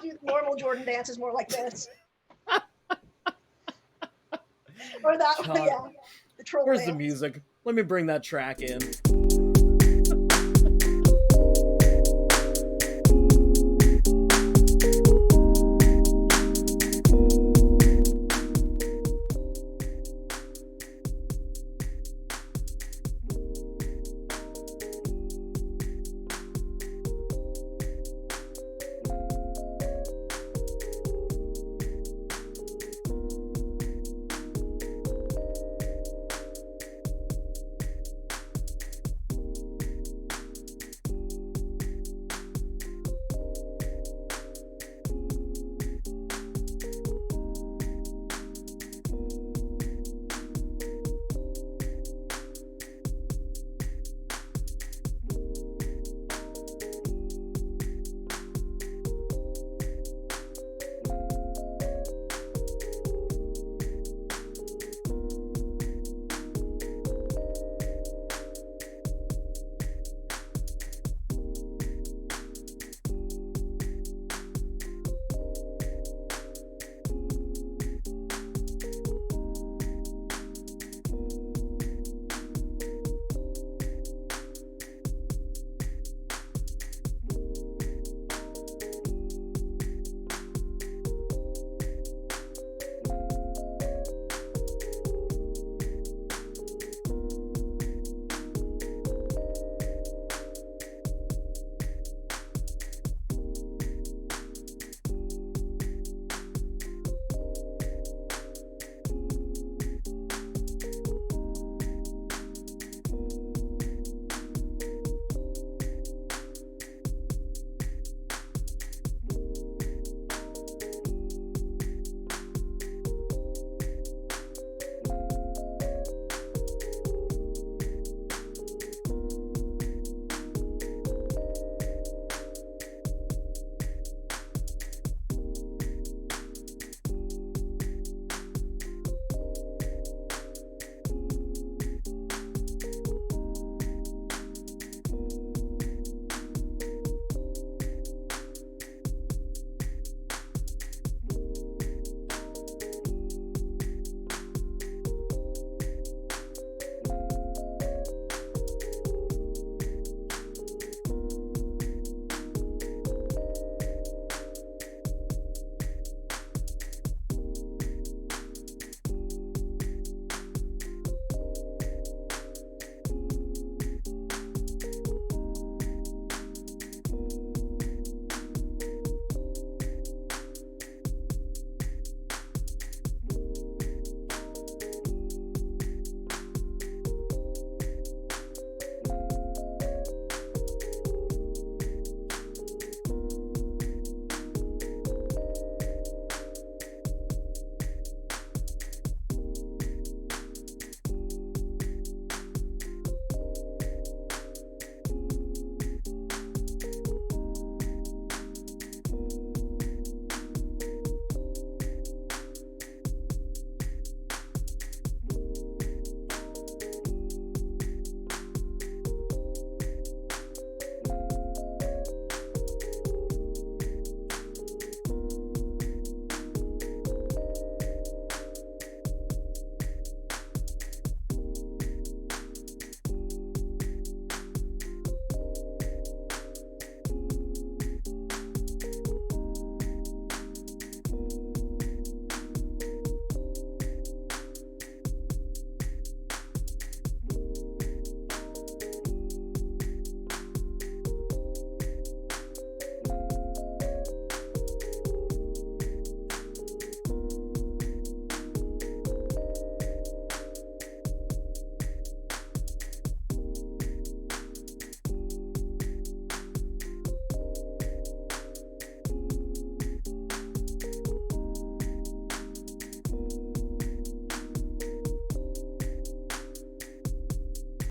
do normal Jordan dances more like this. Or that, God. yeah. The troll Where's dance. the music? Let me bring that track in.